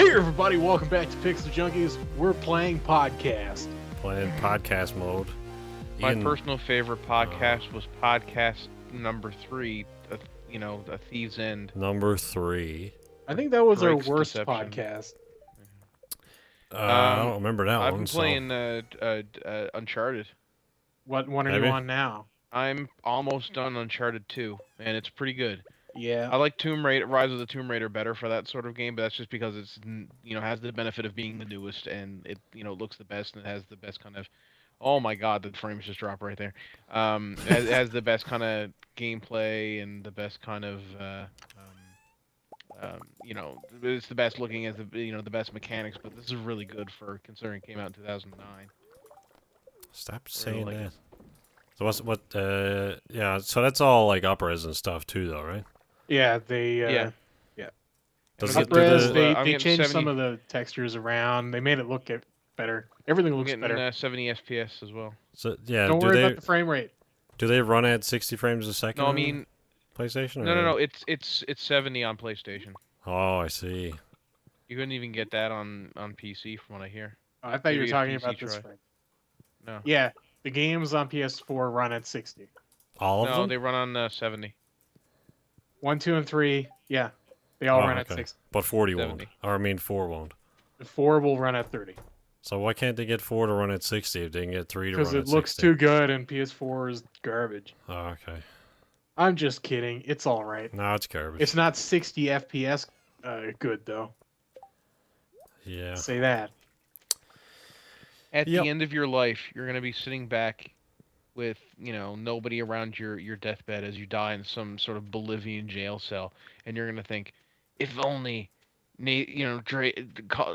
Hey everybody, welcome back to Pixel Junkies. We're playing podcast. Playing podcast mode. My personal favorite podcast was podcast number 3, A Thieves End. Number 3. I think that was our Drake's worst Deception. podcast. I don't remember that I've one. been playing Uncharted. What one are Have you you? on now? I'm almost done Uncharted 2, and it's pretty good. Yeah. I like Rise of the Tomb Raider better for that sort of game, but that's just because it's has the benefit of being the newest, and it looks the best, and it has the best kind of. Oh my God, the frames just dropped right there. It has the best kind of gameplay and the best kind of it's the best looking as the best mechanics. But this is really good for considering it came out in 2009. Stop saying like that. So yeah, so that's all like up-res and stuff too, though, right? Yeah, they Yeah. Does I'm it getting- do up-res, the, I'm they getting changed 70 some of the textures around. They made it look better. Everything I'm looks getting better. 70 FPS as well. so, yeah, Don't do worry they about the frame rate. do they run at 60 frames a second? No, I on mean PlayStation. Or? no. It's 70 on PlayStation. Oh, I see. You couldn't even get that on PC, from what I hear. Oh, I thought you were Maybe a talking PC about this try. frame. No. Yeah, the games on PS4 run at 60. All of No, them. they run on 70. 1, 2, and 3, yeah, they all Oh, run at okay. 60. But 40 won't. 70. Or I mean 4 won't. 4 will run at 30. So why can't they get 4 to run at 60 if they can get 3 to run Because at it looks 60? too good and PS4 is garbage. Oh, okay. I'm just kidding. It's all right. No, it's garbage. It's not 60 FPS good, though. Yeah. Say that. At Yep. the end of your life, you're gonna be sitting back with nobody around your deathbed as you die in some sort of Bolivian jail cell, and you're gonna think, if only,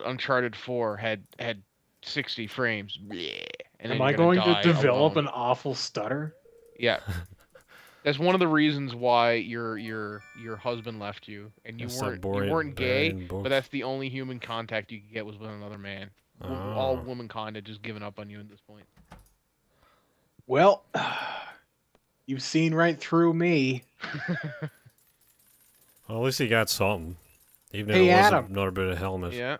Uncharted 4 had 60 frames. Bleh. And then Am I you're gonna going to die develop alone. an awful stutter? Yeah. That's one of the reasons why your husband left you, and you Stop weren't boring gay, books. but that's the only human contact you could get was with another man. All womankind had just given up on you at this point. Well, you've seen right through me. Well, at least he got something. Even if Hey, it wasn't Adam. another bit of helmet. Yeah.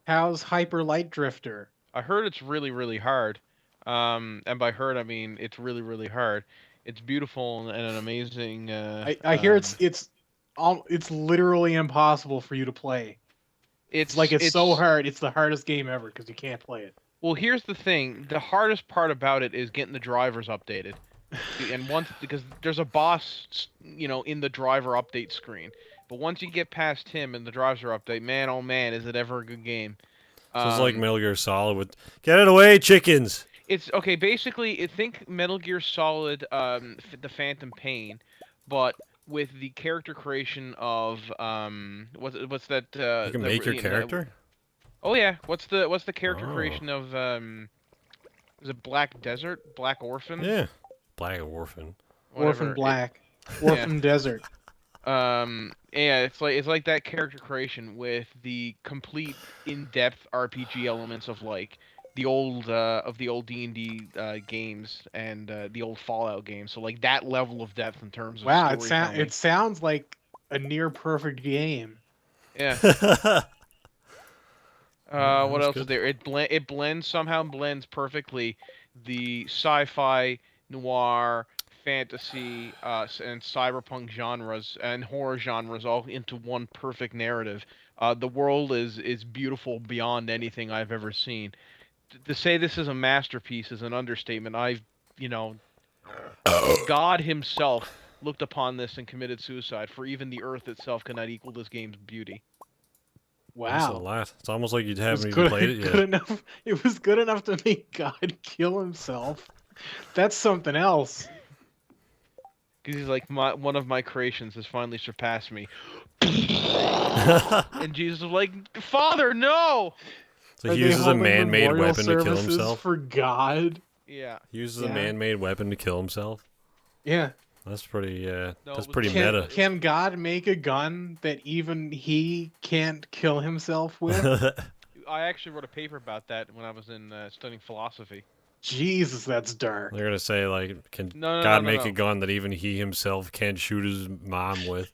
How's Hyper Light Drifter? I heard it's really, really hard. And by hard, I mean it's really, really hard. It's beautiful and an amazing. I hear it's literally impossible for you to play. It's so hard. It's the hardest game ever because you can't play it. Well, here's the thing: the hardest part about it is getting the drivers updated, and because there's a boss, in the driver update screen. But once you get past him and the driver update, man, oh man, is it ever a good game? So it's like Metal Gear Solid with "Get it away, chickens." It's okay. Basically, think Metal Gear Solid, the Phantom Pain, but with the character creation of what's that? You can make your character. Oh yeah, what's the character Oh. creation of is it Black Desert, Black Orphan? Yeah, Black Orphan. Orphan Whatever. Black, Orphan Desert. Yeah, it's like that character creation with the complete in-depth RPG elements of like the old D&D games and the old Fallout games. So like that level of depth in terms of Wow, it storytelling. sounds like a near perfect game. Yeah. What That's else is good. there? It blends perfectly the sci-fi, noir, fantasy, and cyberpunk genres and horror genres all into one perfect narrative. The world is beautiful beyond anything I've ever seen. To say this is a masterpiece is an understatement. God himself looked upon this and committed suicide, for even the earth itself cannot equal this game's beauty. That's a Wow. lot. It's almost like you It haven't was even played it good yet. enough. It was good enough to make God kill himself. That's something else. Because he's like, one of my creations has finally surpassed me. And Jesus was like, Father, no! So Are he they uses a holding man-made memorial weapon to kill services himself. for God. Yeah. He uses a Yeah. man-made weapon to kill himself. Yeah. That's pretty. No, That's it was pretty can- meta. Can God make a gun that even he can't kill himself with? I actually wrote a paper about that when I was in studying philosophy. Jesus, that's dark. They're gonna say like, can No, God no, make no. a gun that even he himself can't shoot his mom with?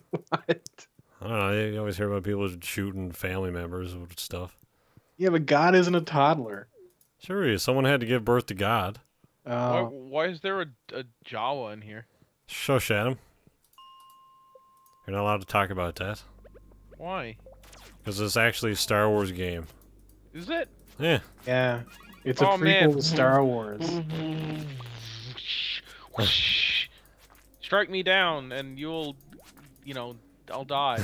What? I don't know. You always hear about people shooting family members and stuff. Yeah, but God isn't a toddler. Sure he is. Someone had to give birth to God. Why is there a Jawa in here? Shush, Adam. You're not allowed to talk about that. Why? Because it's actually a Star Wars game. Is it? Yeah. Yeah. It's a Oh, prequel man. to Star Wars. Strike me down, and you'll, I'll die.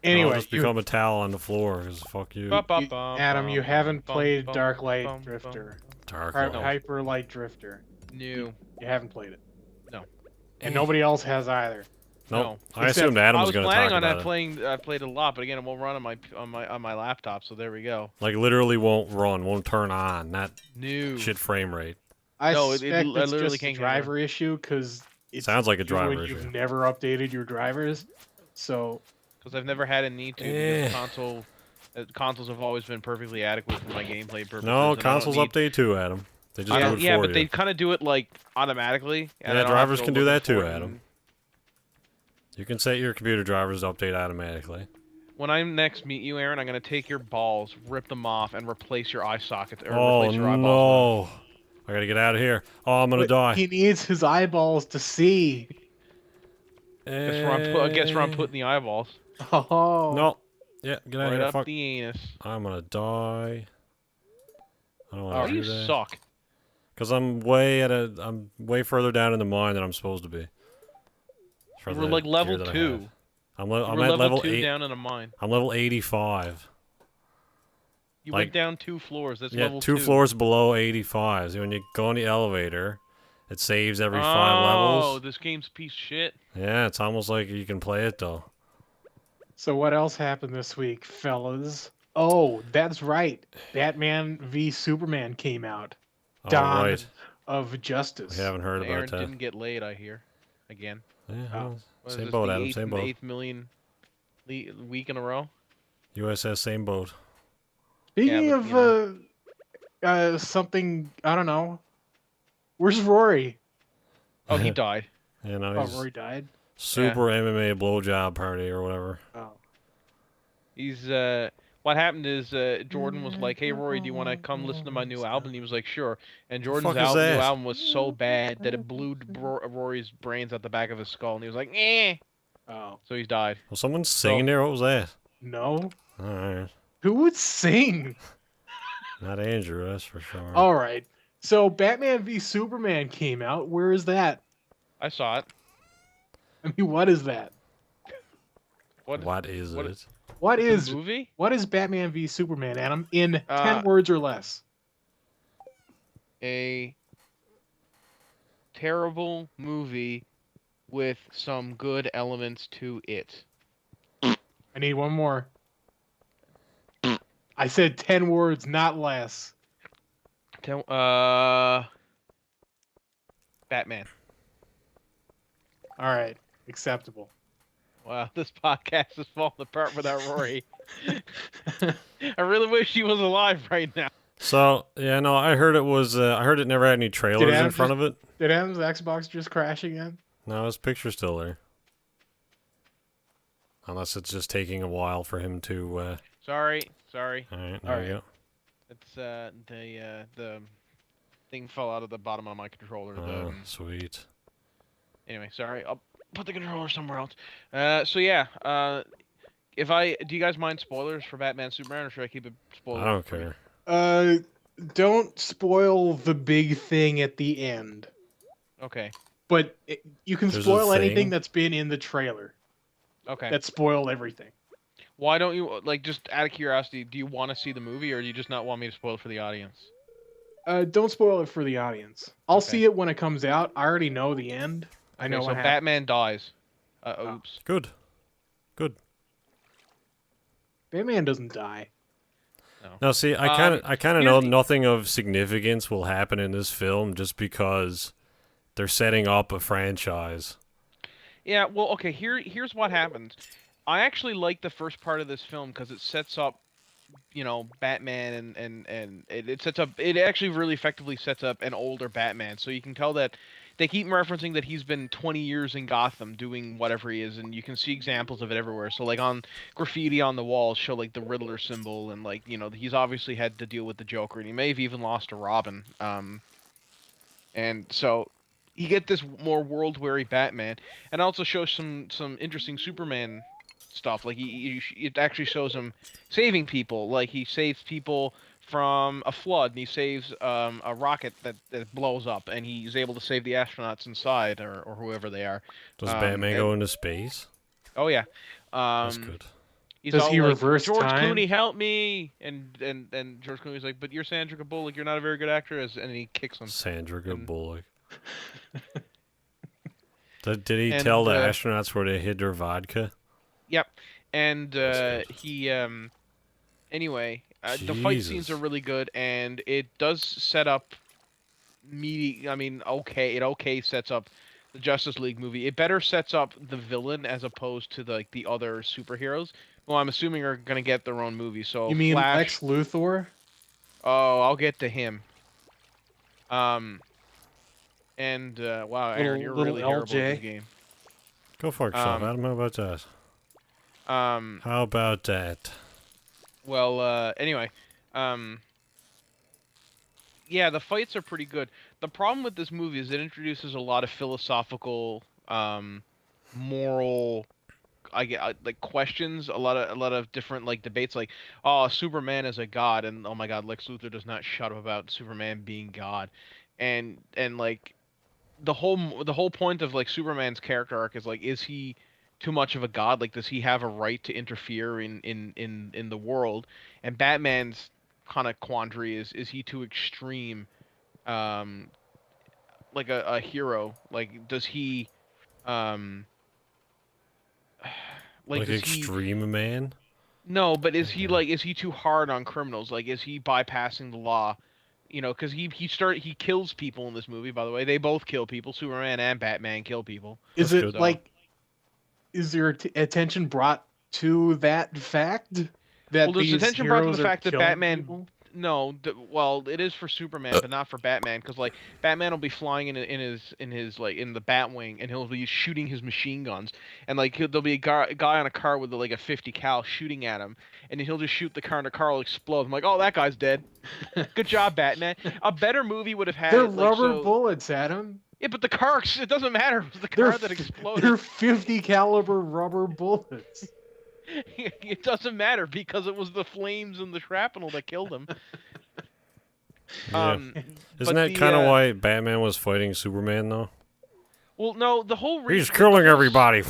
Anyway, I'll just become a towel on the floor, because fuck you. Adam, you haven't played Dark Light Drifter. Dark Or Light. Hyper Light Drifter. No. You haven't played it. No. And nobody else has either. Nope. No. I assumed Adam was going to talk planning on about that it. playing. I played a lot, but again, it won't run on my laptop. So there we go. Like, literally won't run, won't turn on, not No. shit frame rate. I No, suspect I it's literally just a can't driver issue because it Sounds like a driver You've issue. never updated your drivers, so Because I've never had a need to. Eh. Because consoles have always been perfectly adequate for my gameplay purposes. No, and I don't consoles need- update too, Adam. They just do it yeah, for but you. they kind of do it like automatically. And I Yeah, don't have drivers to can go do looking that too, for it, Adam. and You can set your computer drivers to update automatically. When I next meet you, Aaron, I'm gonna take your balls, rip them off, and replace your eye sockets or Oh replace your eyeballs. no! I gotta get out of here. Oh, I'm gonna die. he needs his eyeballs to see. Guess where I'm putting the eyeballs. Oh No. Yeah, get out of Right here. up Fuck. the anus. I'm gonna die. I don't Why want do to you do that. suck? Cause I'm way further down in the mine than I'm supposed to be. For We're the like level gear that I 2. have. I'm We're at level 2 8. down in a mine. I'm level 85. You Like- went down 2 floors. That's Yeah, level 2 2. floors below 85. So when you go on the elevator, it saves every 5 Oh, levels. this game's a piece of shit. Yeah, it's almost like you can play it though. So what else happened this week, fellas? Oh, that's right. Batman v Superman came out. All Dawn right. of Justice. We haven't heard Aaron about that. didn't get laid, I hear. Again. Yeah, Oh. well, What is same this, boat, the Adam. eighth, Same the boat. 8th million week in a row? USS, same boat. Speaking Yeah, but, of something, I don't know. Where's Rory? Oh, he died. You know, Oh, he's Rory died. super MMA blowjob party or whatever. Oh. He's what happened is Jordan was like, "Hey Rory, do you want to come listen to my new album?" And he was like, "Sure." And Jordan's fuck is new that? album was so bad that it blew Rory's brains out the back of his skull, and he was like, "Eh." Oh. So he's died. Was someone singing there? What was that? No. All right. Who would sing? Not Andrew, that's for sure. All right. So Batman v Superman came out. Where is that? I saw it. I mean, what is that? What is what- it? What The is movie? what is Batman v Superman, Adam? In 10 Uh, words or less. A terrible movie with some good elements to it. I need one more. I said 10 words, not less. Batman. All right. Acceptable. Wow, this podcast is falling apart without Rory. I really wish he was alive right now. So, yeah, no, I heard it was, I heard it never had any trailers in Adam front of it. Did Adam's Xbox just crash again? No, his picture's still there. Unless it's just taking a while for him to, Sorry. Alright, there Alright. you go. It's the thing fell out of the bottom of my controller. Oh, sweet. Anyway, sorry. I'll put the controller somewhere else. So yeah. Do you guys mind spoilers for Batman Superman, or should I keep it spoiler? I don't care. Don't spoil the big thing at the end. Okay. But you can There's a spoil anything thing? that's been in the trailer. Okay. That spoiled everything. Why don't you just out of curiosity? Do you want to see the movie, or do you just not want me to spoil it for the audience? Don't spoil it for the audience. I'll Okay. see it when it comes out. I already know the end. I know Okay, so what happens. Batman dies. Oh. Oops. Good. Good. Batman doesn't die. Now, see, I kind of here's know the- nothing of significance will happen in this film just because they're setting up a franchise. Yeah, well, okay, here's what happens. I actually like the first part of this film because it sets up Batman and it sets up. It actually really effectively sets up an older Batman, so you can tell that they keep referencing that he's been 20 years in Gotham doing whatever he is, and you can see examples of it everywhere. So like on graffiti on the walls show like the Riddler symbol, and like he's obviously had to deal with the Joker, and he may have even lost to Robin. And so you get this more world-weary Batman, and also shows some interesting Superman stuff. Like it actually shows him saving people. Like he saves people from a flood, and he saves a rocket that blows up, and he's able to save the astronauts inside or whoever they are. Does Batman go into space? Oh yeah. That's good. He's Does all he like, reverse George time? Clooney, help me! And George Clooney's like, but you're Sandra Bullock, you're not a very good actress, and he kicks him. Sandra Bullock. Did he tell the astronauts where they hid their vodka? Yep. And he anyway, the fight scenes are really good, and it does set up it sets up the Justice League movie. It better sets up the villain as opposed to the other superheroes. Well, I'm assuming are gonna get their own movie. So you mean Flash, Lex Luthor? Oh, I'll get to him. And wow, Aaron, you're really terrible at this game. Go for it, Adam. How about that? How about that? Well, anyway, yeah, the fights are pretty good. The problem with this movie is it introduces a lot of philosophical, moral, like questions. A lot of different like debates, like, oh, Superman is a god, and oh my God, Lex Luthor does not shut up about Superman being God, and like the whole point of like Superman's character arc is like, is he too much of a god? Like, does he have a right to interfere in the world? And Batman's kind of quandary is he too extreme, like a hero? Like, does he like extreme man? No, but is he too hard on criminals? Like, is he bypassing the law? Because he kills people in this movie. By the way, they both kill people. Superman and Batman kill people. Is it like? Is there attention brought to that fact? That there's attention brought to the fact that Batman. People? No, well, it is for Superman, but not for Batman, because like Batman will be flying in his like in the Batwing, and he'll be shooting his machine guns, and like there'll be a guy on a car with like a 50 cal shooting at him, and he'll just shoot the car, and the car will explode. I'm like, oh, that guy's dead. Good job, Batman. A better movie would have had. They're rubber bullets, Adam. Yeah, but the car, it doesn't matter. It was the car that exploded. They're 50 caliber rubber bullets. It doesn't matter because it was the flames and the shrapnel that killed him. Yeah. Isn't that kind of why Batman was fighting Superman, though? Well, no, the whole reason... He's killing everybody!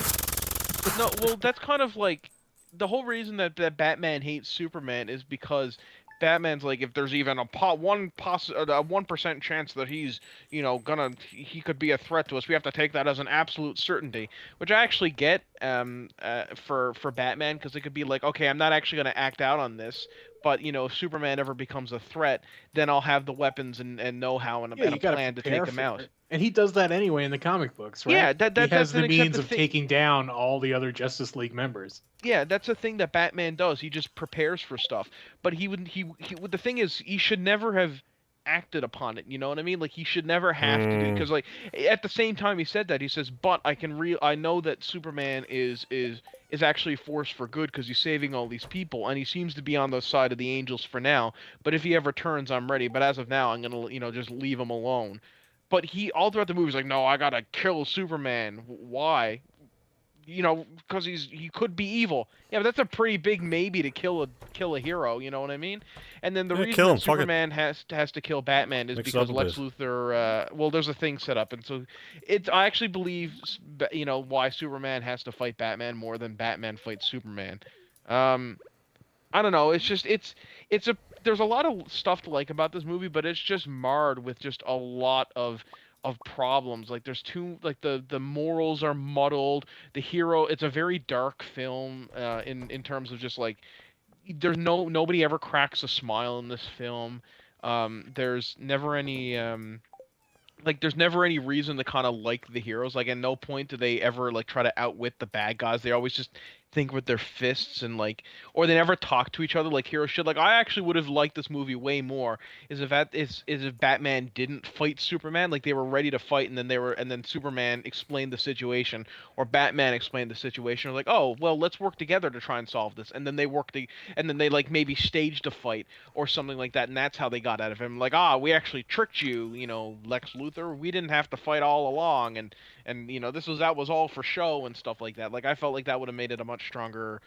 No, well, that's kind of like... The whole reason that Batman hates Superman is because Batman's like, if there's even a 1% chance that he's, he could be a threat to us, we have to take that as an absolute certainty, which I actually get for Batman, because it could be like, okay, I'm not actually going to act out on this, but if Superman ever becomes a threat, then I'll have the weapons and know-how and a plan to take him out. And he does that anyway in the comic books, right? Yeah, he has the means of taking down all the other Justice League members. Yeah, that's the thing that Batman does. He just prepares for stuff. But the thing is, he should never have acted upon it. You know what I mean? Like, he should never have to do, because like at the same time he said that, he says, but I know that Superman is actually a force for good because he's saving all these people, and he seems to be on the side of the angels for now. But if he ever turns, I'm ready. But as of now, I'm gonna just leave him alone. But he all throughout the movie is like, no, I gotta kill Superman. Why? Because he could be evil. Yeah, but that's a pretty big maybe to kill a hero. You know what I mean? And then the reason that Superman has to kill Batman is because Lex Luthor. Well, there's a thing set up, and so I actually believe why Superman has to fight Batman more than Batman fights Superman. I don't know. It's just there's a lot of stuff to like about this movie, but it's just marred with just a lot of problems. Like, there's the morals are muddled. The hero, it's a very dark film in terms of just like, there's nobody ever cracks a smile in this film. There's never any there's never any reason to kind of like the heroes. Like, at no point do they ever like try to outwit the bad guys. They always just think with their fists and like, or they never talk to each other like heroes should. Like I actually would have liked this movie way more is if Batman didn't fight Superman, like they were ready to fight and then Superman explained the situation or Batman explained the situation, or like, oh well, let's work together to try and solve this, and then and then they like maybe staged a fight or something like that, and that's how they got out of him. Like, we actually tricked you, Lex Luthor. We didn't have to fight all along, and that was all for show and stuff like that. Like I felt like that would have made it a much stronger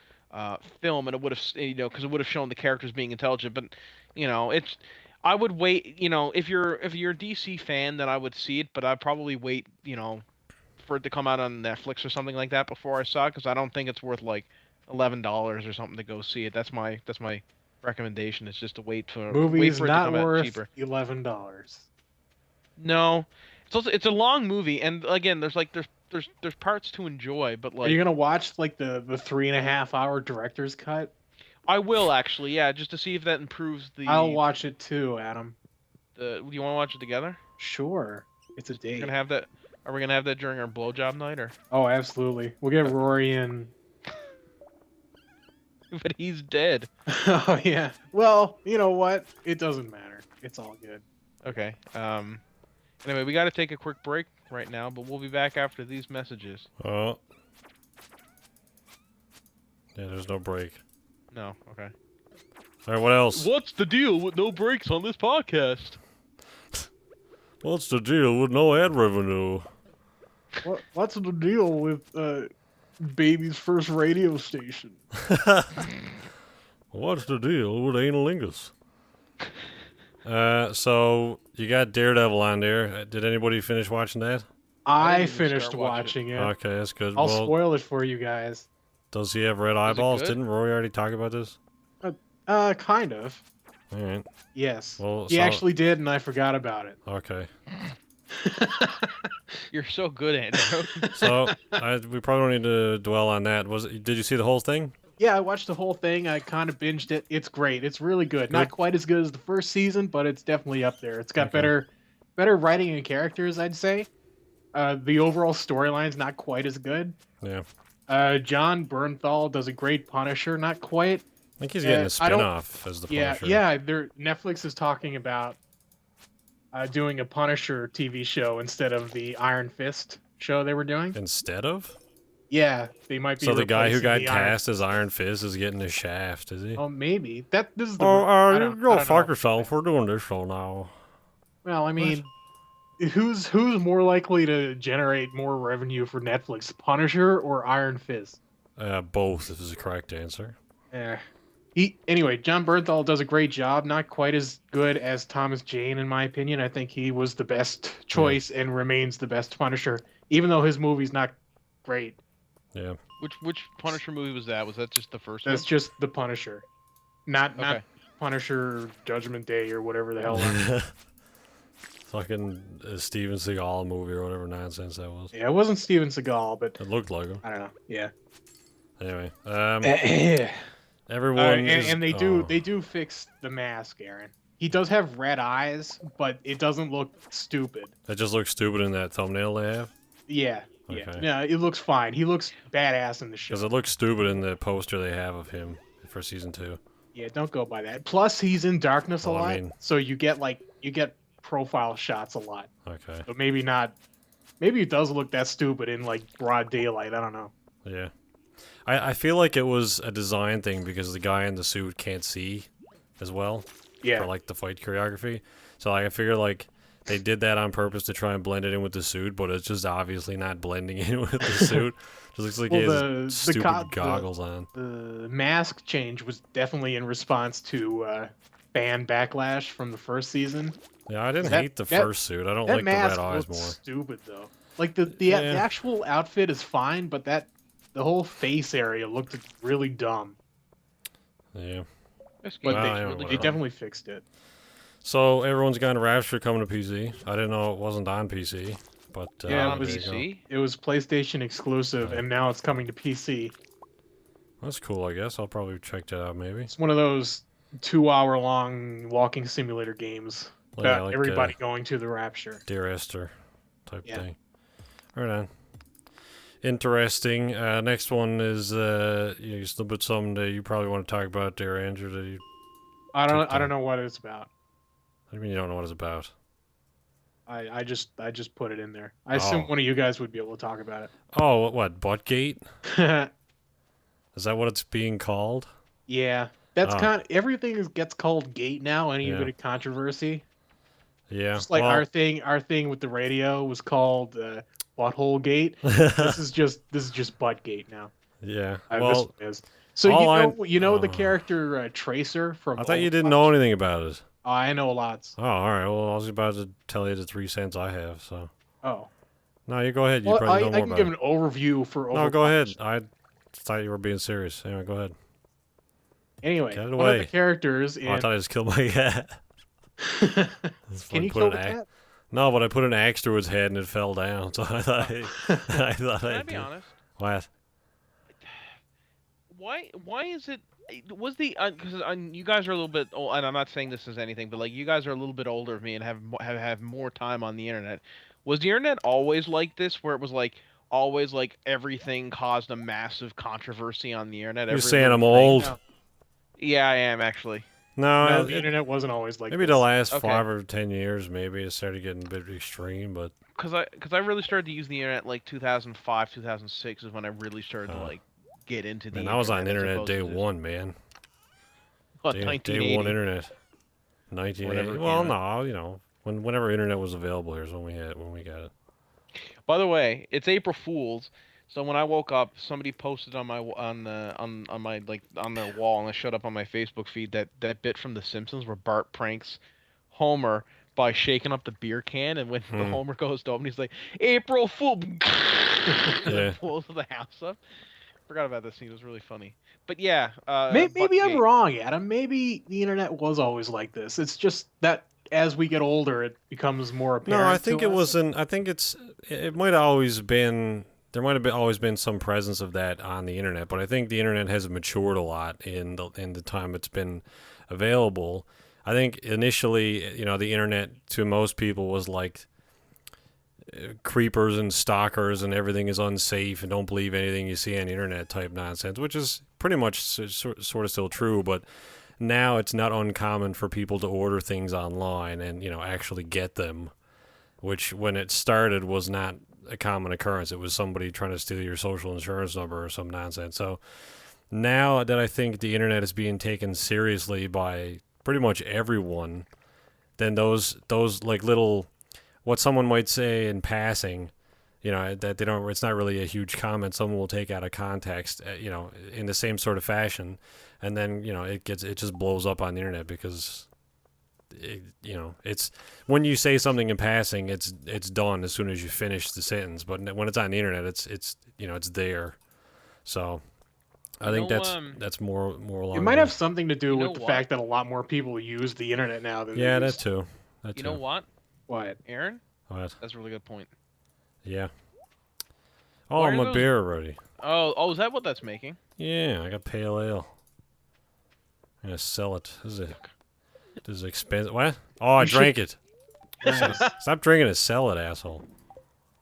film, and it would have because it would have shown the characters being intelligent. But it's I would wait. If you're a DC fan, then I would see it, but I'd probably wait. For it to come out on Netflix or something like that before I saw it, because I don't think it's worth like $11 or something to go see it. That's my recommendation. Is just to wait for it to come out cheaper. $11. No, it's a long movie, and again, there's parts to enjoy, but like. Are you gonna watch like the 3.5-hour director's cut? I will actually, yeah, just to see if that improves the. I'll watch it too, Adam. Do you want to watch it together? Sure, it's a date. Are we gonna have that during our blowjob night, or? Oh, absolutely. We'll get Rory in. But he's dead. Oh yeah. Well, you know what? It doesn't matter. It's all good. Okay. Anyway, we got to take a quick break right now, but we'll be back after these messages. Oh. Yeah, there's no break. No. Okay. All right. What else? What's the deal with no breaks on this podcast? What's the deal with no ad revenue? What's the deal with baby's first radio station? What's the deal with analingus? So you got Daredevil on there. Did anybody finish watching that? I finished watching it. Okay, that's good. I'll spoil it for you guys. Does he have red eyeballs? Didn't Roy already talk about this? Kind of. All right. Yes. Well, he actually did, and I forgot about it. Okay. You're so good, Andrew. So we probably don't need to dwell on that. Did you see the whole thing? Yeah, I watched the whole thing. I kind of binged it. It's great. It's really good. Not quite as good as the first season, but it's definitely up there. It's got better writing and characters, I'd say. The overall storyline's not quite as good. Yeah. John Bernthal does a great Punisher. Not quite. I think he's getting a spin-off as the Punisher. Yeah. Netflix is talking about doing a Punisher TV show instead of the Iron Fist show they were doing. Instead of? Yeah, they might be. So the guy who got cast as Iron Fist is getting a shaft, is he? Oh, maybe. This is the. You go fuck yourself. We're doing this show now. Well, I mean, who's more likely to generate more revenue for Netflix, Punisher or Iron Fist? Both, if is the correct answer. Yeah. Anyway, John Bernthal does a great job. Not quite as good as Thomas Jane, in my opinion. I think he was the best choice and remains the best Punisher, even though his movie's not great. Yeah. Which Punisher movie was that? Was that just the first That's one? just the Punisher. Not Punisher Judgment Day or whatever the hell. Fucking Steven Seagal movie or whatever nonsense that was. Yeah, it wasn't Steven Seagal, but it looked like him. I don't know. Yeah. Anyway, everyone and they do fix the mask, Aaron. He does have red eyes, but it doesn't look stupid. It just looks stupid in that thumbnail they have. Yeah. Okay. Yeah, it looks fine. He looks badass in the show. Because it looks stupid in the poster they have of him for season 2. Yeah, don't go by that. Plus, he's in darkness a lot, so you get profile shots a lot. Okay. So maybe it does look that stupid in like broad daylight. I don't know. Yeah. I feel like it was a design thing because the guy in the suit can't see as well. Yeah. For like the fight choreography. So I figure like they did that on purpose to try and blend it in with the suit, but it's just obviously not blending in with the suit. Just looks like he has stupid goggles on. The mask change was definitely in response to fan backlash from the first season. Yeah, I didn't hate the first suit. I don't like the red eyes more. Stupid though. Like the actual outfit is fine, but the whole face area looked really dumb. Yeah. But they definitely fixed it. So everyone's got Rapture coming to PC. I didn't know it wasn't on PC, but yeah, it was PlayStation exclusive, and now it's coming to PC. That's cool, I guess. I'll probably check that out. Maybe it's one of those 2-hour-long walking simulator games about like everybody going to the Rapture. Dear Esther type thing. Right on. Interesting. Next one is just a little bit something that you probably want to talk about there, Andrew. That you I don't know what it's about. What do you mean you don't know what it's about? I just put it in there. I assume one of you guys would be able to talk about it. Oh, what Buttgate? Is that what it's being called? Yeah, that's kind of everything gets called gate now. Any bit of controversy. Yeah, just like our thing with the radio was called butthole gate. This is just Buttgate now. Yeah, this one is. So you know the character Tracer from. I thought you didn't know anything about it. Oh, I know lots. Oh, all right. Well, I was about to tell you the 3 cents I have. So. Oh. No, you go ahead. You probably know more about it. I can give an overview for Overwatch. No, go ahead. I thought you were being serious. Anyway, go ahead. Anyway, Get it one away. of the characters in... I thought I just killed my cat. Can you kill the cat? No, but I put an axe through its head and it fell down. So I thought. Can I be honest? What? Why is it? Was the because you guys are a little bit old, and I'm not saying this is anything, but like you guys are a little bit older than me and have more time on the internet. Was the internet always like this, where it was like always like everything caused a massive controversy on the internet? You're saying I'm old? No. Yeah, I am actually. No, the internet wasn't always like maybe this. the last 5 or 10 years, maybe it started getting a bit extreme, but because I really started to use the internet like 2005, 2006 is when I really started to like get into the. And I was on internet day one, man. What, day one internet. 1980. Well, no, you know, whenever internet was available, here's when we got it. By the way, it's April Fool's, so when I woke up, somebody posted on my on their wall, and it showed up on my Facebook feed that bit from The Simpsons where Bart pranks Homer by shaking up the beer can, and when the Homer goes to open, he's like, "April Fool!" and pulls the house up. Forgot about this scene. It was really funny. But yeah, maybe I'm wrong, Adam. Maybe the internet was always like this. It's just that as we get older, it becomes more apparent. No, I think it wasn't. I think it might have always been. There might have always been some presence of that on the internet, but I think the internet has matured a lot in the time it's been available. I think initially, you know, the internet to most people was like creepers and stalkers and everything is unsafe and don't believe anything you see on the internet type nonsense, which is pretty much sort of still true. But now it's not uncommon for people to order things online and, you know, actually get them, which when it started was not a common occurrence. It was somebody trying to steal your social insurance number or some nonsense. So now that I think the internet is being taken seriously by pretty much everyone, then those like little, what someone might say in passing, you know, that they don't, it's not really a huge comment. Someone will take out of context, you know, in the same sort of fashion, and then, you know, it just blows up on the internet because, you know, it's when you say something in passing, it's done as soon as you finish the sentence. But when it's on the internet, it's you know, it's there. So I think that's more along. It might have something to do with the fact that a lot more people use the internet now than that too. You know what? What? Aaron? What? That's a really good point. Yeah. Oh, I'm a beer already. Oh, is that what that's making? Yeah, I got pale ale. I'm gonna sell it. This is expensive. What? Oh, I drank it. Stop drinking it. Sell it, asshole.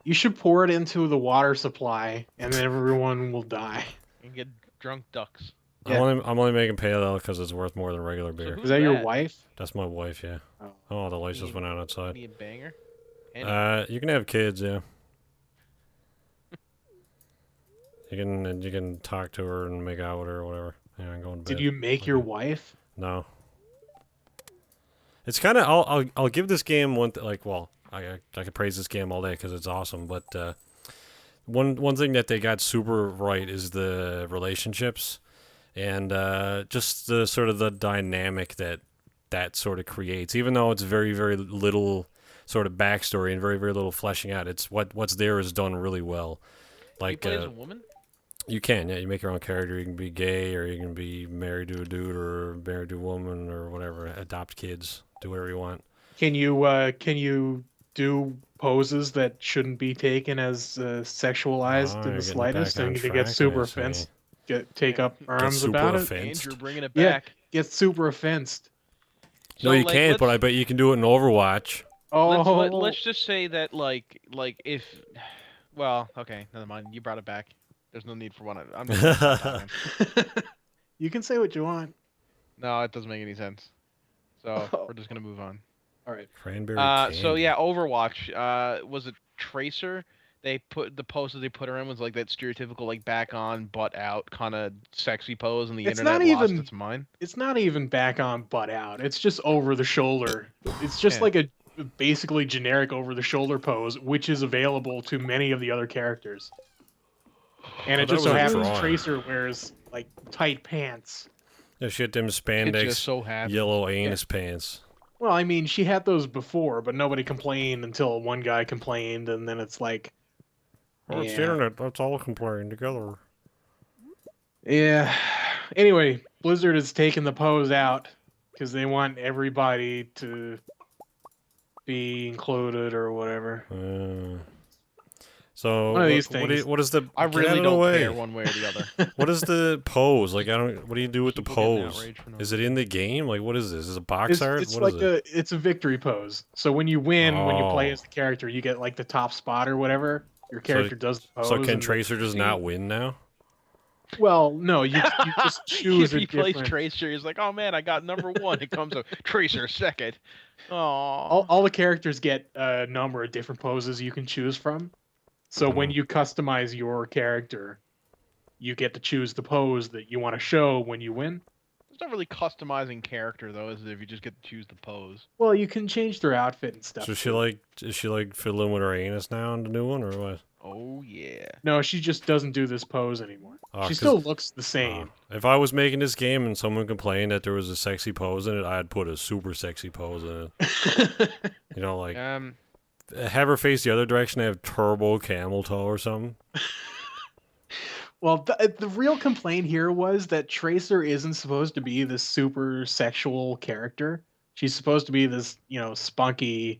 You should pour it into the water supply, and then everyone will die. And get drunk ducks. Yeah. I'm only making pale ale because it's worth more than regular beer. Is that your wife? That's my wife, yeah. Oh, the lights just went out outside. Be a banger. You can have kids, yeah. You can talk to her and make out with her or whatever. Yeah, I'm going to bed. Did you make your wife? No. It's kind of I'll give this game one I could praise this game all day because it's awesome, but one thing that they got super right is the relationships and just the sort of the dynamic that sort of creates. Even though it's very, very little sort of backstory and very, very little fleshing out, it's what's there is done really well. Like, can you play as a woman? You can, yeah. You make your own character. You can be gay, or you can be married to a dude, or married to a woman, or whatever. Adopt kids. Do whatever you want. Can you do poses that shouldn't be taken as sexualized in the slightest, and you get super offensed? Take up arms about it. Andrew, bringing it back. Get super offensed. No, you can't. But I bet you can do it in Overwatch. Oh, let's just say that like if Well, okay, never mind. You brought it back. There's no need for one. I'm just gonna stop talking. You can say what you want. No, it doesn't make any sense. So Oh, we're just gonna move on. all right. Cranberry candy. So yeah, Overwatch. Was it Tracer? They put the pose that they put her in was like that stereotypical like back on, butt out kind of sexy pose, and the It's internet not lost even- its mind. It's not even back on, butt out. It's just over the shoulder. It's just Yeah. like a basically generic over the shoulder pose, which is available to many of the other characters. And Oh, it that just so was a happens drawing. Tracer wears like tight pants. Yeah, she had them It just spandex so happens. yellow anus pants. Well, I mean, she had those before, but nobody complained until one guy complained, and then it's like, Oh, it's the Yeah. internet. Let's all complain together. yeah. Anyway, Blizzard has taken the pose out because they want everybody to be included or whatever. So One of these what, things. what is the? I get really out of the don't way. care one way or the other. What is the pose? Like I don't. What do you do with the People getting pose? outraged for no Is it in the game? Like what is this? Is it box It's, art? it's What is like it? it's a victory pose. So when you win, when you play Oh. as the character, you get like the top spot or whatever. Your character does the pose. So can and- Tracer just not win now? Well, no, you just choose if a he plays different. Tracer, he's like, oh man, I got number one. It comes up Tracer second. Oh. All the characters get a number of different poses you can choose from. So when Mhm. you customize your character, you get to choose the pose that you want to show when you win. It's not really customizing character though, is it? If you just get to choose the pose. Well, you can change their outfit and stuff. So she too. like is she like fiddling with her anus now in the new one or what? Oh yeah. No, she just doesn't do this pose anymore. Oh, She 'cause- still looks the same. If I was making this game and someone complained that there was a sexy pose in it, I'd put a super sexy pose in it. You know, like have her face the other direction, have turbo camel toe or something. Well, the real complaint here was that Tracer isn't supposed to be this super sexual character. She's supposed to be this, spunky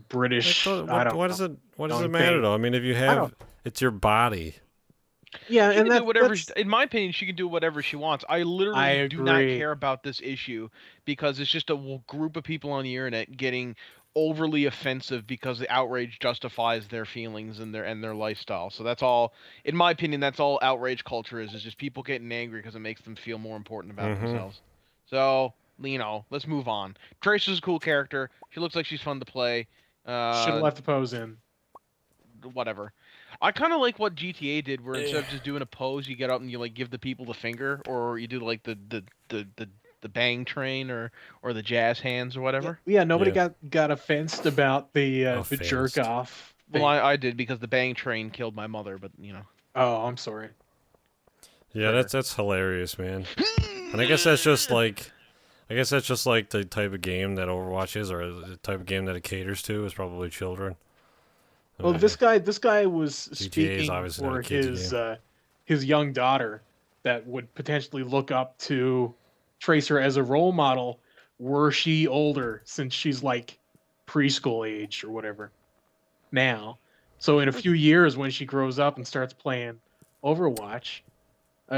British. I don't What know. does it? What does it Don't matter think- though? I mean, if you I have, don't- it's your body. Yeah, She and can that, do whatever. that's, In my opinion, she can do whatever she wants. I literally I do not agree. care about this issue because it's just a group of people on the internet getting overly offensive because the outrage justifies their feelings and their lifestyle. So that's all. In my opinion, that's all outrage culture is just people getting angry because it makes them feel more important about Mhm. themselves. So let's move on. Tracer's a cool character. She looks like she's fun to play. should have left the pose in. Whatever. I kind of like what GTA did, where instead of just doing a pose, you get up and you like give the people the finger, or you do like the bang train or the jazz hands or whatever. Yeah, nobody Yeah. got offensed about the Offensed. jerk off. Well, I did because the bang train killed my mother, but Oh, I'm sorry. Yeah, that's hilarious, man. And I guess that's just like, the type of game that Overwatch is, or the type of game that it caters to is probably children. Well, this guy was GTA is speaking obviously not a for kid's his young daughter that would potentially look up to Tracer as a role model were she older, since she's like preschool age or whatever now. So in a few years, when she grows up and starts playing Overwatch,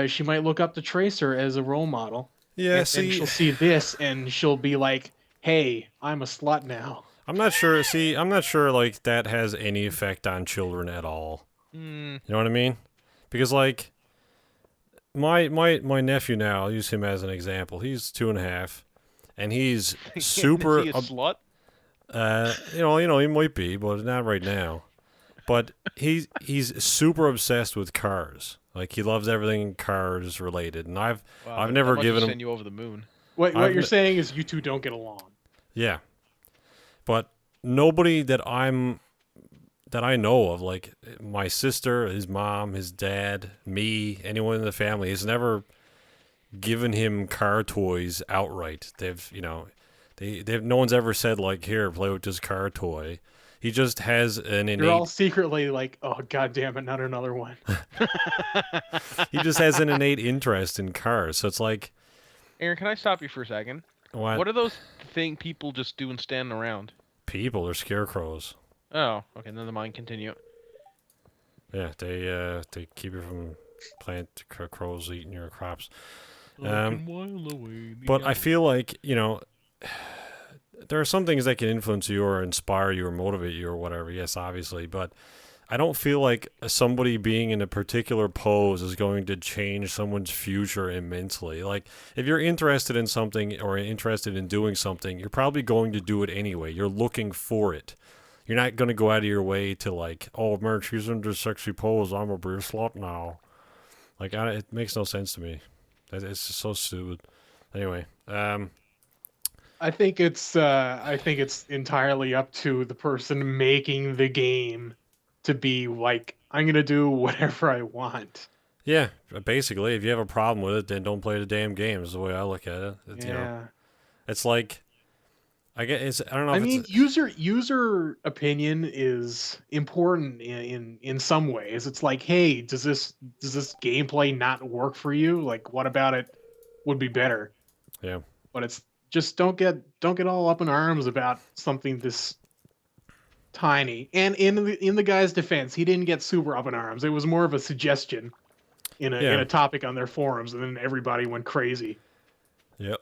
she might look up to Tracer as a role model. Yeah, and then she'll see this and she'll be like, "Hey, I'm a slut now." I'm not sure. See, I'm not sure like that has any effect on children at all. mm, You know what I mean? Because like my nephew now, I'll use him as an example. He's 2.5, and he's super. Is he a slut? He might be, but not right now. But he's super obsessed with cars. Like he loves everything cars related, and I've Wow, never that must given just him. send you over the moon. What I've you're ne- saying is you two don't get along. Yeah, but nobody that I know of, like my sister, his mom, his dad, me, anyone in the family, has never given him car toys outright. They've no one's ever said like, "Here, play with this car toy." He just has an innate. You're all secretly like, "Oh, god damn it, not another one." He just has an innate interest in cars. So it's like, Aaron, can I stop you for a second? What are those people just doing standing around? people are scarecrows. Oh, okay, never mind. Continue. Yeah, they keep you from plant crows eating your crops. But I feel like, there are some things that can influence you or inspire you or motivate you or whatever. Yes, obviously. But I don't feel like somebody being in a particular pose is going to change someone's future immensely. Like, if you're interested in something or interested in doing something, you're probably going to do it anyway. You're looking for it. You're not going to go out of your way to, like, oh, man, she's in this sexy pose. I'm a beer slut now. Like, it makes no sense to me. It's just so stupid. Anyway, I think it's entirely up to the person making the game to be like, I'm gonna do whatever I want. yeah, basically, if you have a problem with it, then don't play the damn game, is the way I look at it. You know, it's like, I don't know I if mean, it's... user opinion is important in some ways. It's like, hey, does this gameplay not work for you? Like, what about it would be better? Yeah. But it's just don't get all up in arms about something this tiny. And in the guy's defense, he didn't get super up in arms. It was more of a suggestion in a topic on their forums, and then everybody went crazy. Yeah.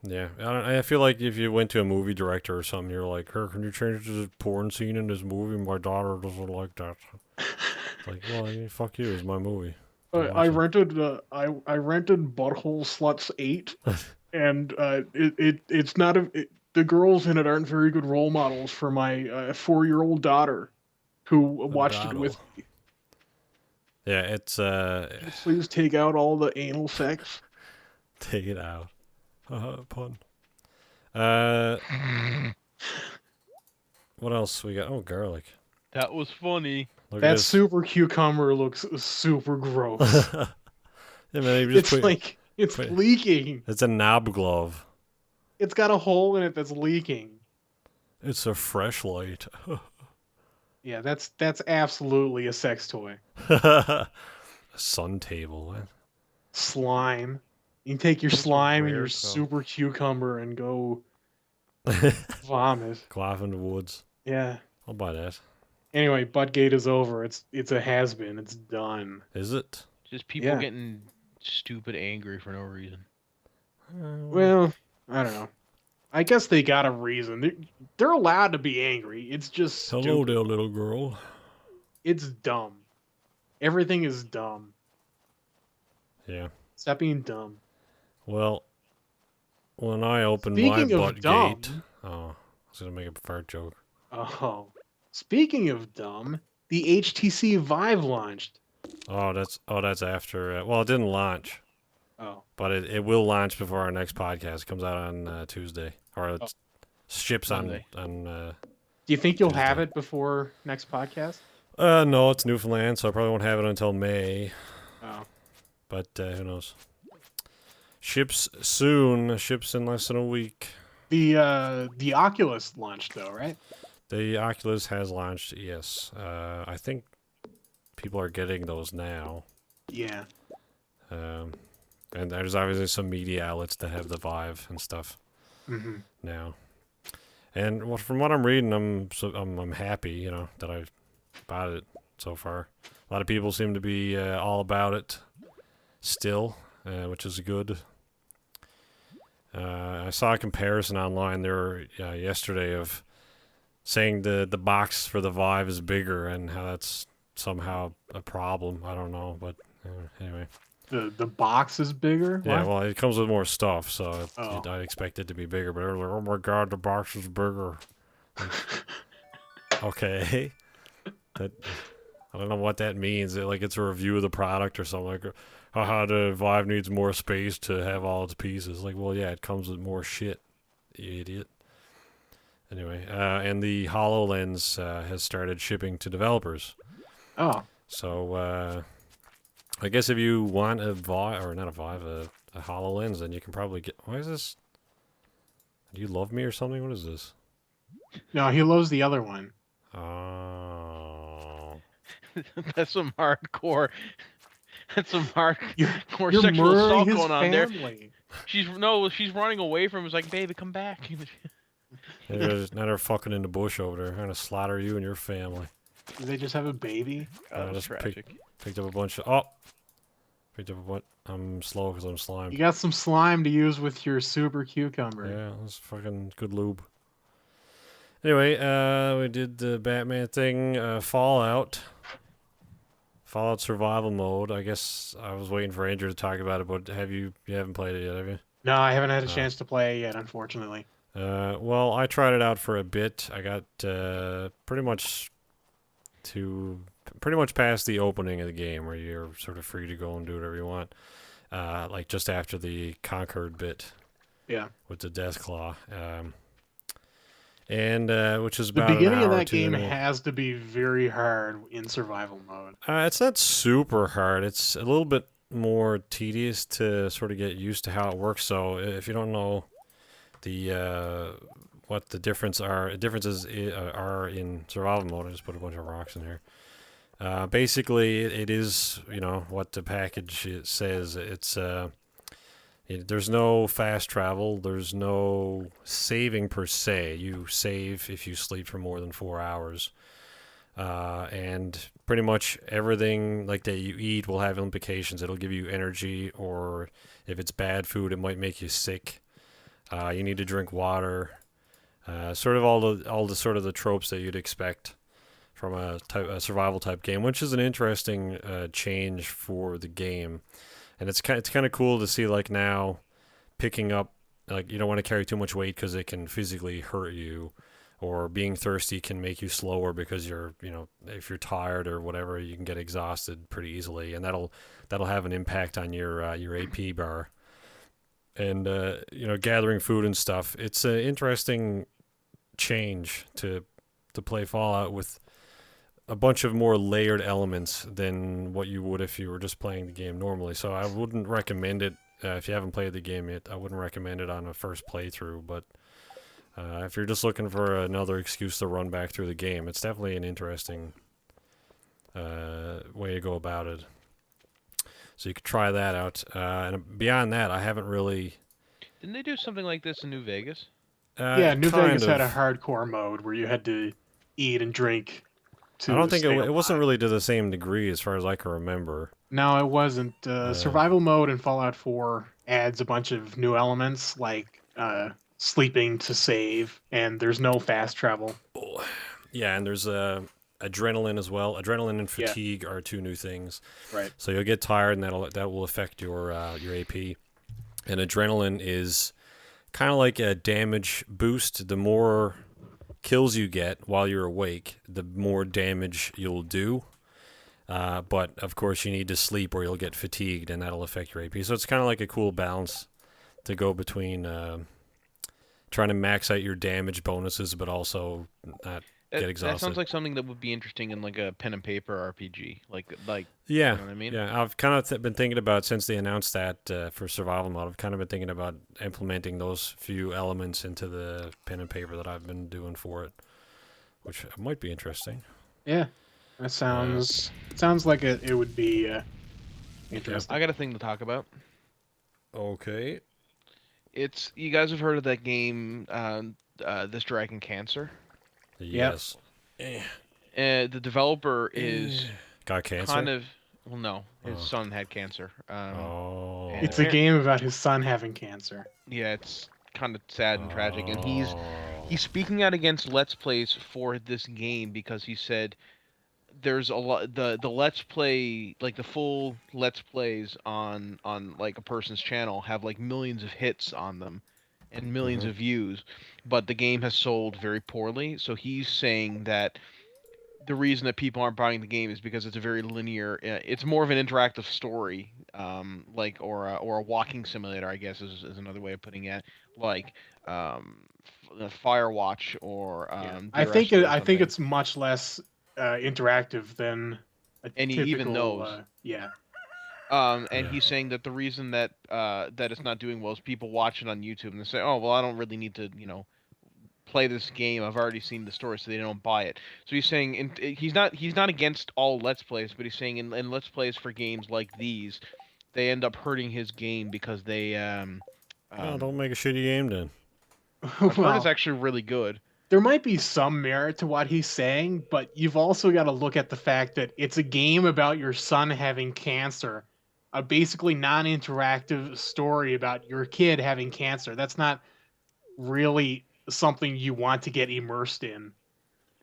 Yeah, I feel like if you went to a movie director or something, you're like, "Her, can you change the porn scene in this movie? My daughter doesn't like that." Like, well, fuck you, it's my movie. I rented Butthole Sluts 8, and it's not the girls in it aren't very good role models for my 4-year-old daughter, who watched it with me. Yeah, it's Please take out all the anal sex. Take it out. Pun. What else we got? Oh, garlic. That was funny. That super cucumber looks super gross. Yeah, man, it's leaking. It's a knob glove. It's got a hole in it that's leaking. It's a fresh light. Yeah, that's absolutely a sex toy. A sun table. What? Slime. You can take your slime and your super cucumber and go vomit. Go off in the woods. Yeah. I'll buy that. Anyway, Buttgate is over. It's a has-been. It's done. Is it? Just people getting stupid angry for no reason. Well, I don't know. I guess they got a reason. They're allowed to be angry. It's just stupid. Hello there, little girl. It's dumb. Everything is dumb. Yeah. Stop being dumb. Well, when I opened Speaking my of Buttgate... dumb, Oh, I was going to make a fart joke. Oh. Speaking of dumb, the HTC Vive launched. Oh, that's after... well, it didn't launch. Oh. But it will launch before our next podcast. It comes out on Tuesday. Or it ships Monday. on Do you think you'll Tuesday. have it before next podcast? No, it's Newfoundland, so I probably won't have it until May. Oh. But who knows? Ships soon. Ships in less than a week. The Oculus launched though, right? The Oculus has launched, yes. I think people are getting those now. Yeah. And there's obviously some media outlets that have the Vive and stuff now. And from what I'm reading, I'm happy, you know, that I bought it so far. A lot of people seem to be all about it still, which is good. I saw a comparison online there yesterday of saying the box for the Vive is bigger and how that's somehow a problem. I don't know, but anyway. The box is bigger? Yeah, What? well, it comes with more stuff, so Oh. I'd expect it to be bigger. But I was like, oh my god, the box is bigger. Okay. I don't know what that means. Like it's a review of the product or something. Like, haha, the Vive needs more space to have all its pieces. Like, well, yeah, it comes with more shit, you idiot. Anyway, and the HoloLens has started shipping to developers. Oh. So, I guess if you want a Vive, or not a Vive, a HoloLens, then you can probably get... Why is this? Do you love me or something? What is this? No, he loves the other one. Oh. That's some hardcore. That's some hardcore You're sexual murdering assault his going on there. family. She's running away from him. It's like, baby, come back. Now they're fucking in the bush over there, trying to slaughter you and your family. Do they just have a baby? That was just tragic. Picked up a bunch of... Oh! Picked up a bunch... I'm slow because I'm slime. You got some slime to use with your super cucumber. Yeah, that's fucking good lube. Anyway, we did the Batman thing. Fallout Survival Mode. I guess I was waiting for Andrew to talk about it, but you haven't played it yet, have you? No, I haven't had a Oh. chance to play it yet, unfortunately. Well, I tried it out for a bit. I got pretty much past the opening of the game, where you're sort of free to go and do whatever you want. Like just after the Conquered bit. Yeah. With the Deathclaw. And which is The about beginning an of hour that to game an hour. has to be very hard in survival mode. It's not super hard. It's a little bit more tedious to sort of get used to how it works. So if you don't know the what the differences are in survival mode, I just put a bunch of rocks in here. Basically, it is what the package says. It's there's no fast travel. There's no saving per se. You save if you sleep for more than 4 hours. And pretty much everything like that you eat will have implications. It'll give you energy, or if it's bad food, it might make you sick. You need to drink water. Sort of all the sort of the tropes that you'd expect from a survival type game, which is an interesting change for the game. And it's kind of cool to see, like, now picking up, like, you don't want to carry too much weight because it can physically hurt you, or being thirsty can make you slower because if you're tired or whatever, you can get exhausted pretty easily, and that'll have an impact on your AP bar. And gathering food and stuff. It's an interesting change to play Fallout with a bunch of more layered elements than what you would if you were just playing the game normally. So I wouldn't recommend it if you haven't played the game yet. I wouldn't recommend it on a first playthrough, but if you're just looking for another excuse to run back through the game, it's definitely an interesting way to go about it. So you could try that out. And beyond that, I haven't really... Didn't they do something like this in New Vegas? Yeah, New kind Vegas had a of. hardcore mode where you had to eat and drink to I don't think stay it wasn't alive. really to the same degree as far as I can remember. No, it wasn't. Survival mode in Fallout 4 adds a bunch of new elements like sleeping to save, and there's no fast travel. Yeah, and there's adrenaline as well. Adrenaline and Yeah. fatigue are two new things. Right. So you'll get tired, and that will affect your AP. And adrenaline is kind of like a damage boost. The more kills you get while you're awake, the more damage you'll do. But of course, you need to sleep, or you'll get fatigued, and that'll affect your AP. So it's kind of like a cool balance to go between trying to max out your damage bonuses, but also not get exhausted. That sounds like something that would be interesting in like a pen and paper RPG. Like yeah, you know what I mean? Yeah. I've kind of been thinking about, since they announced that for survival mode, I've kind of been thinking about implementing those few elements into the pen and paper that I've been doing for it, which might be interesting. Yeah, that sounds like it would be interesting. I got a thing to talk about. Okay. You guys have heard of that game, This Dragon Cancer? Yes. The developer is Got cancer? kind of no, his son had cancer. Oh. It's a game about his son having cancer. Yeah, it's kind of sad and tragic, and he's Oh. speaking out against Let's Plays for this game because he said there's a lot the Let's Play, like the full Let's Plays on like a person's channel have like millions of hits on them and millions of views, but the game has sold very poorly. So he's saying that the reason that people aren't buying the game is because it's a very linear. It's more of an interactive story, like or a walking simulator, I guess is another way of putting it. Like Firewatch or I Dear think Esther or I think something. it's much less interactive than a And he typical. even knows. Yeah. And Yeah. he's saying that the reason that that it's not doing well is people watch it on YouTube and they say, "Oh, well, I don't really need to, play this game. I've already seen the story," so they don't buy it. So he's saying he's not against all Let's Plays, but he's saying in Let's Plays for games like these, they end up hurting his game because they Don't make a shitty game then. I've heard Well, it's actually really good. there might be some merit to what he's saying, but you've also got to look at the fact that it's a game about your son having cancer, a basically non-interactive story about your kid having cancer. That's not really something you want to get immersed in.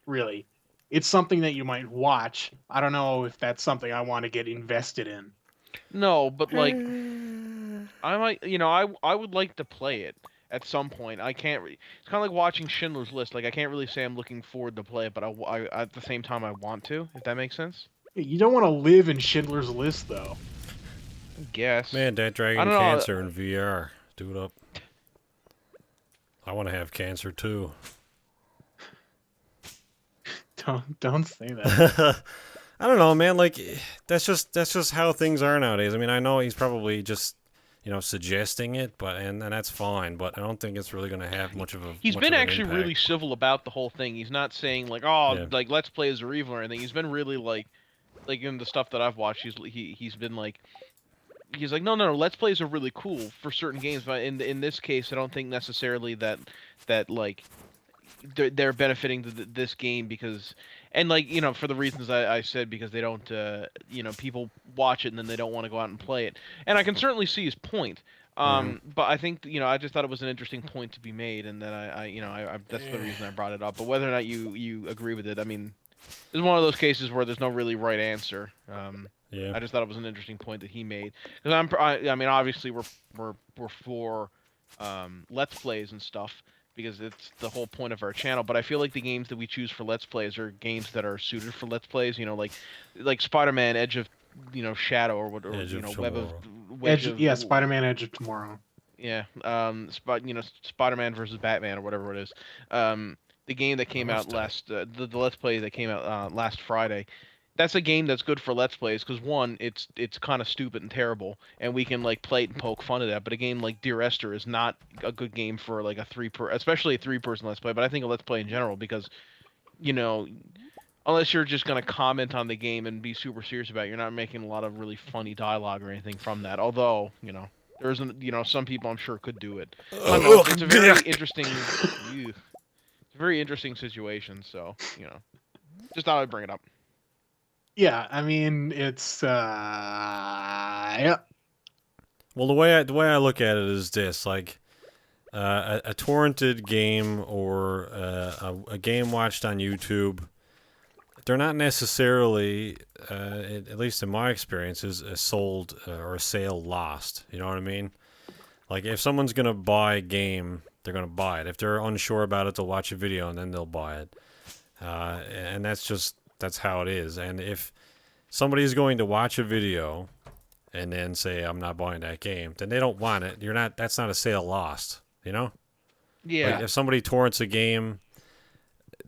Really, it's something that you might watch. I don't know if that's something I want to get invested in. No, but like I might, I would like to play it at some point. I can't. It's kind of like watching Schindler's List. Like I can't really say I'm looking forward to play it, but at the same time I want to. If that makes sense. You don't want to live in Schindler's List, though. I guess. Man, that I Dragon don't know. Cancer in VR. Do it up. I want to have cancer too. Don't say that. I don't know, man. Like that's just how things are nowadays. I mean, I know he's probably just suggesting it, and that's fine. But I don't think it's really going to have much of a. He's much been of an actually impact. really civil about the whole thing. He's not saying like, oh, Yeah. like Let's Plays are evil or anything. He's been really like in the stuff that I've watched. He's been like. He's like, no, Let's Plays are really cool for certain games, but in this case, I don't think necessarily that like they're benefiting this game because, and like for the reasons I said, because they don't, people watch it and then they don't want to go out and play it, and I can certainly see his point. But I think I just thought it was an interesting point to be made, and that I that's the reason I brought it up. But whether or not you agree with it, I mean, it's one of those cases where there's no really right answer. Yeah. I just thought it was an interesting point that he made. Because I mean, obviously we're for Let's Plays and stuff because it's the whole point of our channel. But I feel like the games that we choose for Let's Plays are games that are suited for Let's Plays. Like Spider-Man: Edge of Shadow or what, or Edge of Web of Tomorrow. Yeah, Spider-Man: Edge of Tomorrow. Yeah, Spider-Man versus Batman or whatever it is. The game that came out last the Let's Play that came out last Friday. That's a game that's good for Let's Plays because one, it's kind of stupid and terrible, and we can like play it and poke fun at that. But a game like Dear Esther is not a good game for like especially a 3-person Let's Play. But I think a Let's Play in general because, unless you're just gonna comment on the game and be super serious about it, you're not making a lot of really funny dialogue or anything from that. Although there isn't some people I'm sure could do it. I don't know, it's a very interesting. It's a very interesting situation. So just thought I'd bring it up. Yeah, I mean, it's yeah. Well, the way I look at it is this: like a torrented game or a game watched on YouTube. They're not necessarily, at least in my experiences, a sold or a sale lost. You know what I mean? Like if someone's gonna buy a game, they're gonna buy it. If they're unsure about it, they'll watch a video and then they'll buy it. And that's how it is. And if somebody's going to watch a video and then say I'm not buying that game, then they don't want it. That's not a sale lost, Yeah. Like if somebody torrents a game,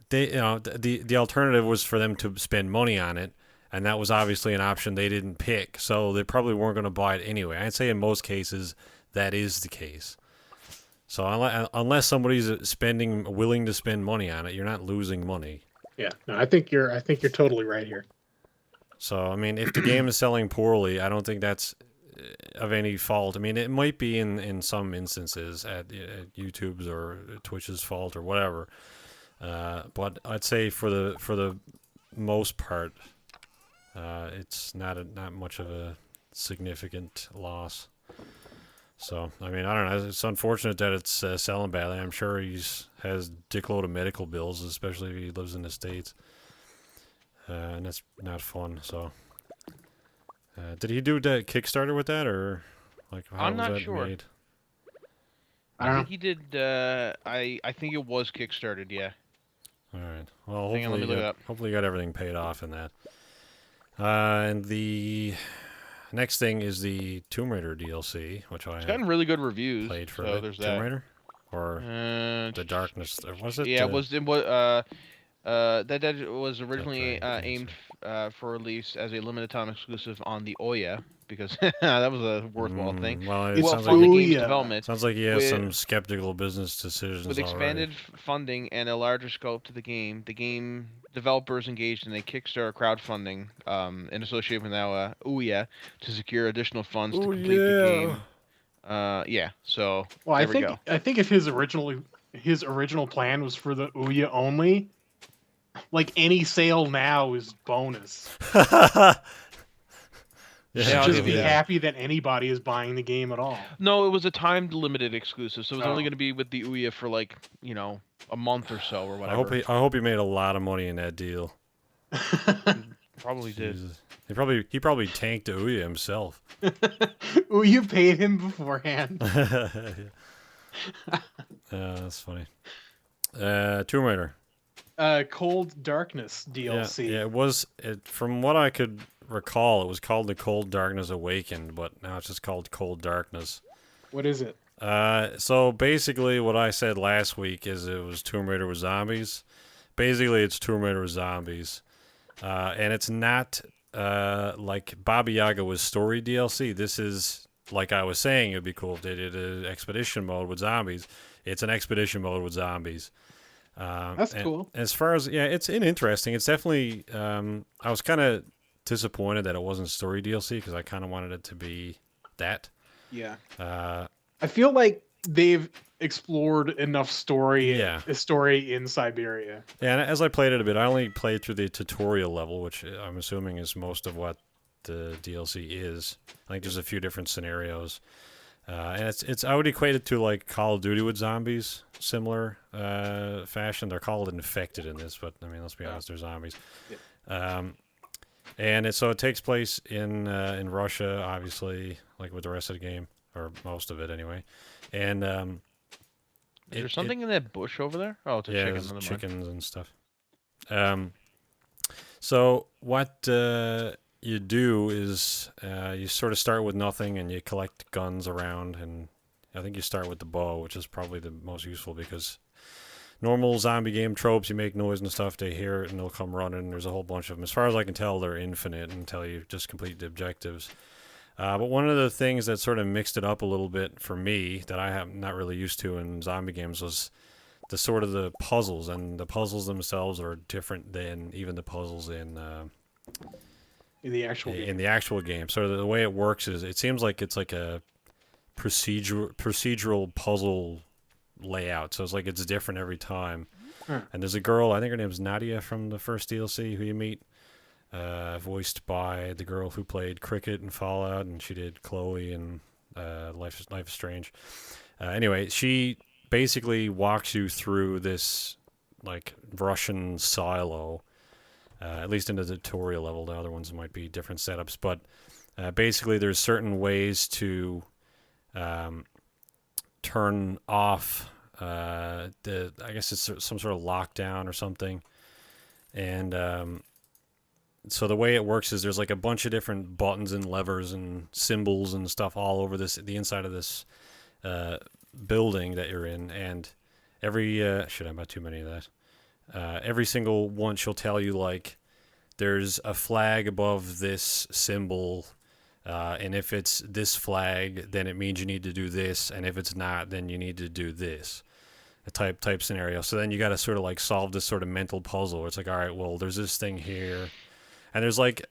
they the alternative was for them to spend money on it, and that was obviously an option they didn't pick, so they probably weren't going to buy it anyway. I'd say in most cases that is the case. So unless somebody's willing to spend money on it, you're not losing money. Yeah, no, I think you're totally right here. So I mean, if the game is selling poorly, I don't think that's of any fault. I mean, it might be in some instances at YouTube's or Twitch's fault or whatever. But I'd say for the most part, it's not much of a significant loss. So I mean, I don't know. It's unfortunate that it's selling badly. I'm sure has dickload of medical bills, especially if he lives in the States, and that's not fun. So, did he do that Kickstarter with that, or like how I'm was not that sure. made? I think he did. I think it was Kickstarted. Yeah. All right. Well, Hang on, let me look it up. hopefully you got everything paid off in that. And the next thing is the Tomb Raider DLC, which I It's gotten really good reviews. played for. So there's Tomb that. Raider or the Darkness. Was it? Yeah, it was. That was originally aimed for release as a limited time exclusive on the Ouya because that was a worthwhile thing. Well, It's sounds from like the game's development. sounds like he has with- some skeptical business decisions With expanded already. funding and a larger scope to the game developers engaged in a Kickstarter crowdfunding in association with now Ouya to secure additional funds to complete the game. Yeah. So Well, there we go. I think if his original plan was for the Ouya only, like any sale now is bonus. You Yeah, should I'll just give be you that. happy that anybody is buying the game at all. No, it was a timed limited exclusive, so it was only Oh. going to be with the Ouya for like, a month or so or I hope whatever. I hope he made a lot of money in that deal. Probably did. Jesus. He probably tanked Ouya himself. Ooh, you paid him beforehand. That's funny. Tomb Raider. Cold Darkness DLC. Yeah, from what I could recall, it was called the Cold Darkness Awakened, but now it's just called Cold Darkness. What is it? So basically what I said last week is it was Tomb Raider with zombies. Basically it's Tomb Raider with zombies. And it's not like Baba Yaga was story DLC. This is, like I was saying, it would be cool if they did an expedition mode with zombies. It's an expedition mode with zombies. That's cool. As far as, it's interesting. It's definitely, I was kind of disappointed that it wasn't story DLC because I kind of wanted it to be that. Yeah. Uh, I feel like they've explored enough story in Siberia. Yeah, and as I played it a bit, I only played through the tutorial level, which I'm assuming is most of what the DLC is. I think there's a few different scenarios. And it's I would equate it to like Call of Duty with zombies, similar fashion. They're called infected in this, but I mean, let's be honest, they're zombies. Yeah. And so it takes place in Russia, obviously, like with the rest of the game, or most of it anyway. And Is there something in that bush over there? Oh, it's a chicken. there's Never mind. chickens and stuff. So what you do is you sort of start with nothing and you collect guns around, and I think you start with the bow, which is probably the most useful because normal zombie game tropes, you make noise and stuff, they hear it and they'll come running. There's a whole bunch of them. As far as I can tell, they're infinite until you just complete the objectives. But one of the things that sort of mixed it up a little bit for me that I am not really used to in zombie games was the sort of the puzzles, and the puzzles themselves are different than even the puzzles in the actual game. In the actual game. So the way it works is it seems like it's like a procedural puzzle layout. So it's like it's different every time. And there's a girl, I think her name's Nadia from the first DLC, who you meet. Voiced by the girl who played Cricket in Fallout, and she did Chloe in Life is Strange. Anyway, she basically walks you through this like Russian silo, at least in the tutorial level. The other ones might be different setups, but basically there's certain ways to turn off I guess it's some sort of lockdown or something, and so the way it works is there's like a bunch of different buttons and levers and symbols and stuff all over the inside of this building that you're in, and every should I have too many of that? Every single one she'll tell you like there's a flag above this symbol, and if it's this flag, then it means you need to do this, and if it's not, then you need to do this. A type scenario. So then you got to sort of like solve this sort of mental puzzle where it's like, all right, well, there's this thing here. And there's like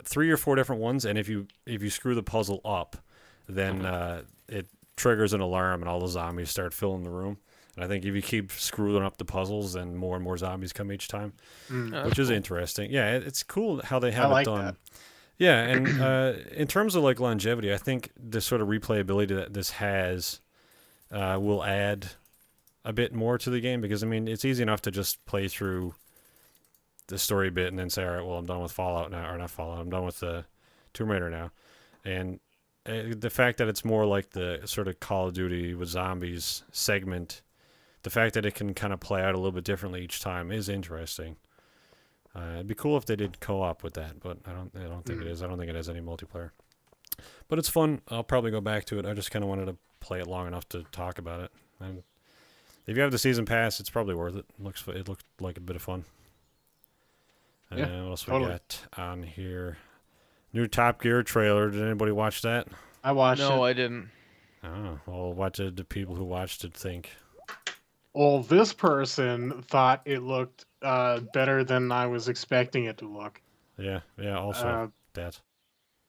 3 or 4 different ones, and if you screw the puzzle up, then it triggers an alarm, and all the zombies start filling the room. And I think if you keep screwing up the puzzles, then more and more zombies come each time, which is interesting. Yeah, it's cool how they have it done. That. Yeah, and in terms of like longevity, I think the sort of replayability that this has will add a bit more to the game, because I mean it's easy enough to just play through the story bit and then say, all right, well, I'm done with Fallout now, or not Fallout, I'm done with the Tomb Raider now. And the fact that it's more like the sort of Call of Duty with zombies segment, the fact that it can kind of play out a little bit differently each time is interesting. It'd be cool if they did co-op with that, but I don't think it is. I don't think it has any multiplayer. But it's fun. I'll probably go back to it. I just kind of wanted to play it long enough to talk about it. And if you have the season pass, it's probably worth it. It looked like a bit of fun. Yeah, what else totally. we got on here? New Top Gear trailer. Did anybody watch that? I watched it. No, I didn't. Oh, well, what did the people who watched it think? Well, this person thought it looked better than I was expecting it to look. Yeah, also that.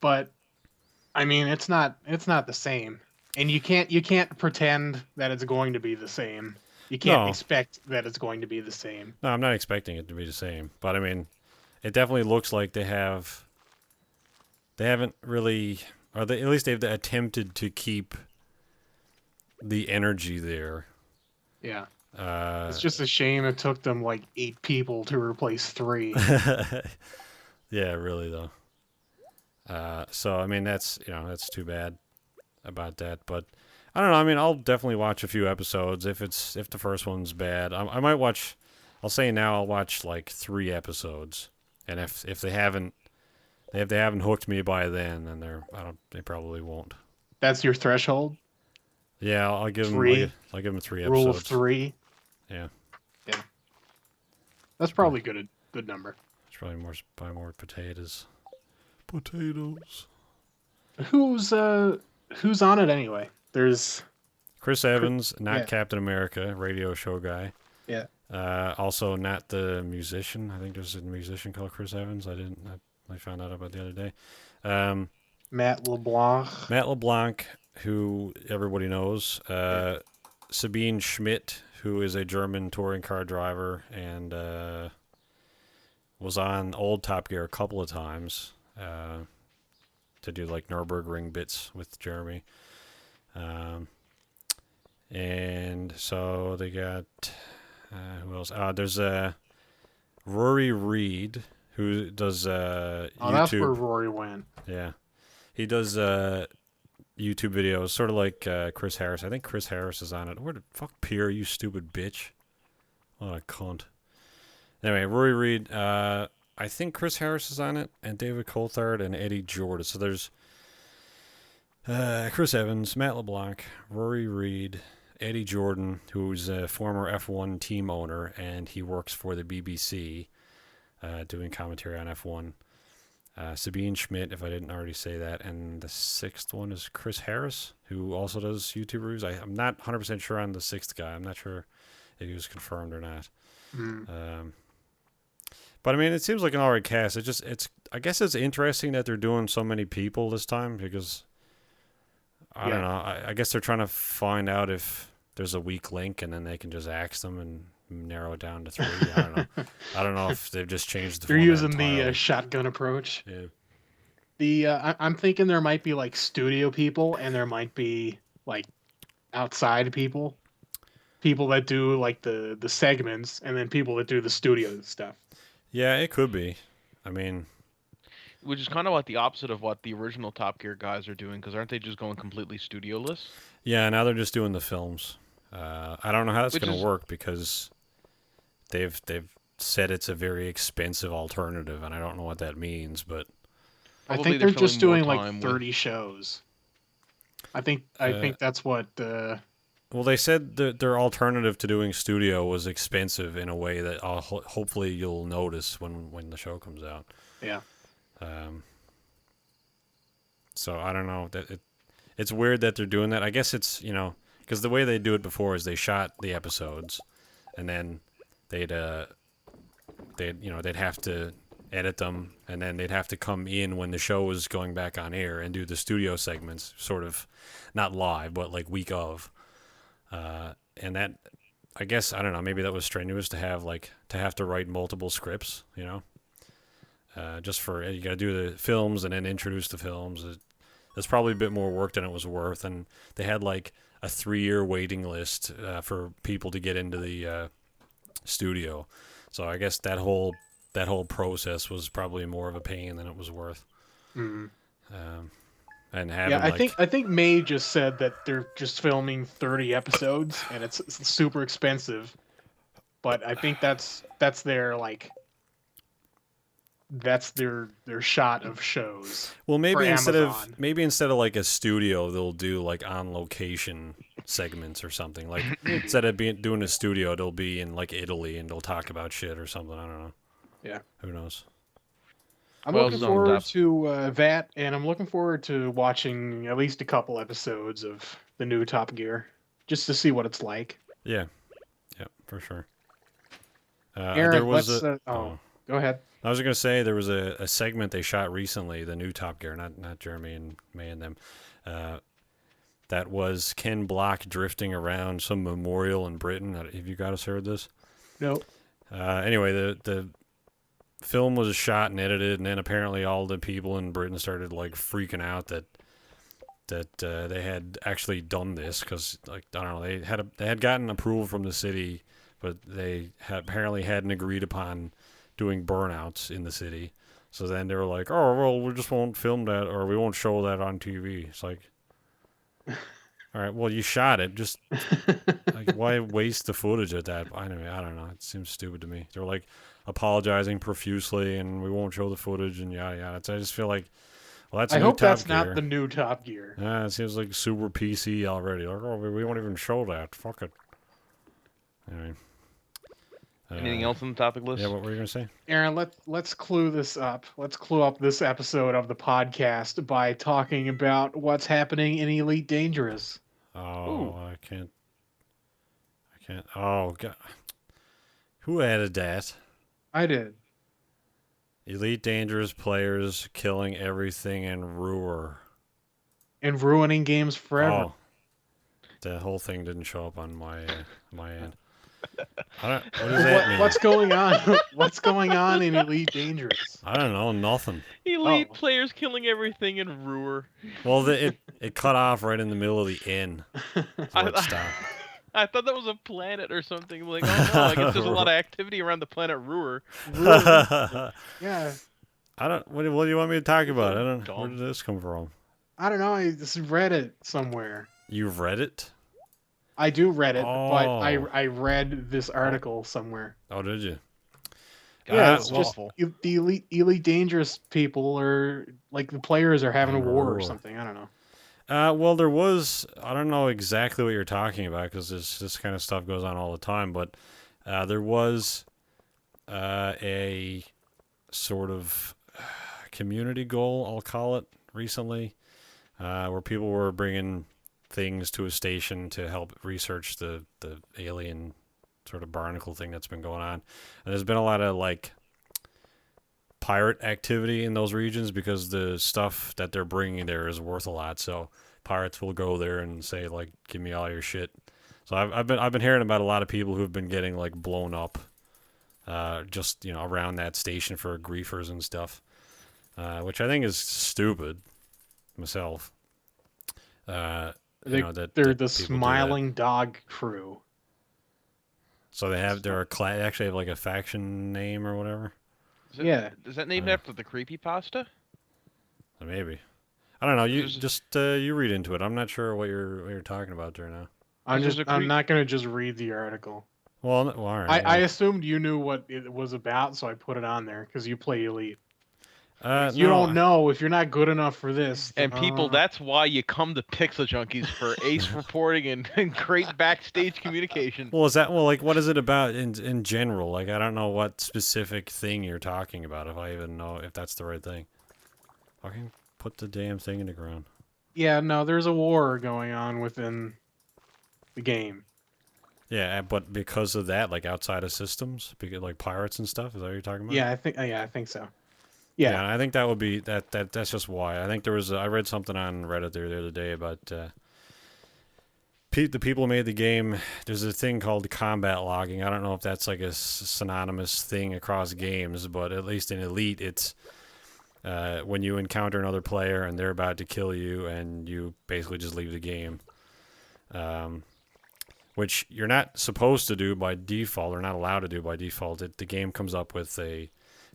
But I mean, it's not the same, and you can't pretend that it's going to be the same. You can't expect that it's going to be the same. No, I'm not expecting it to be the same, but I mean, it definitely looks like they have they haven't really, or they at least they've attempted to keep the energy there. Yeah. It's just a shame it took them like 8 people to replace 3. Yeah, really though. So I mean that's too bad about that, but I don't know. I mean, I'll definitely watch a few episodes if the first one's bad. I might watch. I'll say now I'll watch like 3 episodes, and if they haven't hooked me by then they probably won't. That's your threshold? Yeah, I'll give them 3? I'll give them 3 Rule episodes. of 3? Yeah. Yeah. That's probably good number. It's probably buy more potatoes. Potatoes. Who's on it anyway? There's Chris Evans, not yeah. Captain America, radio show guy. Yeah. Also not the musician. I think there's a musician called Chris Evans. I found out about the other day. Matt LeBlanc. Matt LeBlanc, who everybody knows. Sabine Schmidt, who is a German touring car driver and was on old Top Gear a couple of times to do like Nürburgring bits with Jeremy. And so they got who else? There's Rory Reid, who does YouTube. Oh, that's where Rory went. Yeah, he does YouTube videos, sort of like Chris Harris. I think Chris Harris is on it. Where the fuck, Pierre, you stupid bitch! What a cunt. Anyway, Rory Reid. I think Chris Harris is on it, and David Coulthard and Eddie Jordan. So there's Chris Evans, Matt LeBlanc, Rory Reid, Eddie Jordan, who's a former F1 team owner, and he works for the BBC doing commentary on F1. Sabine Schmidt, if I didn't already say that. And the 6th one is Chris Harris, who also does YouTube reviews. I'm not 100% sure on the 6th guy. I'm not sure if he was confirmed or not. But I mean, it seems like an alright cast. I guess it's interesting that they're doing so many people this time because I don't know. I guess they're trying to find out if there's a weak link, and then they can just axe them and narrow it down to 3. I don't know. I don't know if they've just changed the. They're using entirely. the shotgun approach. Yeah. I'm thinking there might be like studio people, and there might be like outside people that do like the segments, and then people that do the studio stuff. Yeah, it could be. I mean, which is kind of like the opposite of what the original Top Gear guys are doing, because aren't they just going completely studioless? Yeah, now they're just doing the films. I don't know how that's going to work because they've said it's a very expensive alternative, and I don't know what that means. But I think they're just doing like 30 shows. I think that's what. Well, they said that their alternative to doing studio was expensive in a way that hopefully you'll notice when the show comes out. Yeah. So I don't know that it's weird that they're doing that. I guess it's because the way they do it before is they shot the episodes, and then they'd have to edit them, and then they'd have to come in when the show was going back on air and do the studio segments, sort of not live but like week of. And that, I guess, I don't know, maybe that was strenuous to have to write multiple scripts, just for, you got to do the films and then introduce the films. It's probably a bit more work than it was worth. And they had like a 3-year waiting list, for people to get into the, studio. So I guess that whole process was probably more of a pain than it was worth. Mm-hmm. And having, I think May just said that they're just filming 30 episodes and it's super expensive, but I think that's their shot of shows. Well, maybe instead Amazon. of like a studio, they'll do like on location segments or something. Like instead of doing a studio, they'll be in like Italy and they'll talk about shit or something. I don't know. Yeah. Who knows? I'm looking forward to that, and I'm looking forward to watching at least a couple episodes of the new Top Gear, just to see what it's like. Yeah, for sure. Aaron, there was go ahead. I was going to say there was a segment they shot recently, the new Top Gear, not Jeremy and May and them. That was Ken Block drifting around some memorial in Britain. Have you guys heard this? No. Anyway, film was shot and edited, and then apparently all the people in Britain started like freaking out that they had actually done this because, like, I don't know, they had gotten approval from the city, but they apparently hadn't agreed upon doing burnouts in the city. So then they were like, oh well, we just won't film that, or we won't show that on TV. It's like, all right, well, you shot it. Just like, why waste the footage at that? Anyway, I don't know. It seems stupid to me. They're like apologizing profusely, and we won't show the footage, and yada yada. I just feel like, well, that's. I new hope Top that's Gear. not the new Top Gear. Yeah, it seems like super PC already. Like, oh, we won't even show that. Fuck it. Anyway. Anything else on the topic list? Yeah, what were you gonna say? Aaron, let's clue this up. Let's clue up this episode of the podcast by talking about what's happening in Elite Dangerous. Oh, Ooh. I can't. Oh God. Who added that? I did. Elite Dangerous players killing everything in Ruhr. And ruining games forever. Oh, the whole thing didn't show up on my end. What does that mean? What's going on? What's going on in Elite Dangerous? I don't know. Nothing. Elite Oh. players killing everything in Ruhr. Well, it cut off right in the middle of the N. That's where it stopped. I thought that was a planet or something. Like, oh no, I guess there's a lot of activity around the planet Ruhr. Yeah. I don't. What do you want me to talk about? I don't. Dumb. Where did this come from? I don't know. I just read it somewhere. You've read it? I do read it, but Oh. I read this article somewhere. Oh, did you? Yeah, it's well, just the Elite Dangerous people are like the players are having a war or War. something. I don't know. Well, there was. I don't know exactly what you're talking about because this kind of stuff goes on all the time. But there was a sort of community goal, I'll call it, recently, where people were bringing things to a station to help research the alien sort of barnacle thing that's been going on. And there's been a lot of like pirate activity in those regions because the stuff that they're bringing there is worth a lot. So pirates will go there and say like, "Give me all your shit." So I've been hearing about a lot of people who've been getting like blown up, just around that station for griefers and stuff, which I think is stupid myself. That They're that the people do that. Smiling Dog Crew. So they actually have like a faction name or whatever. Is that named after the creepypasta? Maybe. I don't know. You There's- just you read into it. I'm not sure what you're talking about there now. I'm not gonna just read the article. Well, all right. I assumed you knew what it was about, so I put it on there because you play Elite. You no, don't know if you're not good enough for this. And people, that's why you come to Pixel Junkies for ace reporting and great backstage communication. Well, like what is it about in general? Like I don't know what specific thing you're talking about. If I even know if that's the right thing. Fucking put the damn thing in the ground. Yeah, no, there's a war going on within the game. Yeah, but because of that, like outside of systems, because like pirates and stuff, is that what you're talking about? Yeah, I think so. Yeah. I think that would be that's just why. I think there was I read something on Reddit there the other day about the people who made the game. There's a thing called combat logging. I don't know if that's like a synonymous thing across games, but at least in Elite, it's when you encounter another player and they're about to kill you, and you basically just leave the game, which you're not supposed to do by default, or not allowed to do by default. The game comes up with a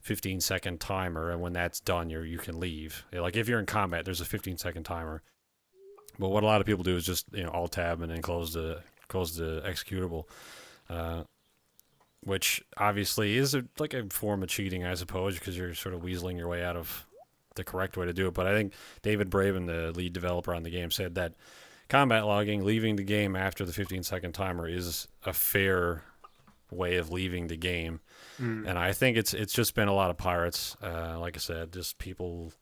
15-second timer, and when that's done, you can leave. Like if you're in combat, there's a 15-second timer. But what a lot of people do is just alt tab and then close the executable, which obviously is like a form of cheating, I suppose, because you're sort of weaseling your way out of the correct way to do it. But I think David Braven, the lead developer on the game, said that combat logging, leaving the game after the 15-second timer, is a fair way of leaving the game. And I think it's just been a lot of pirates, like I said, just people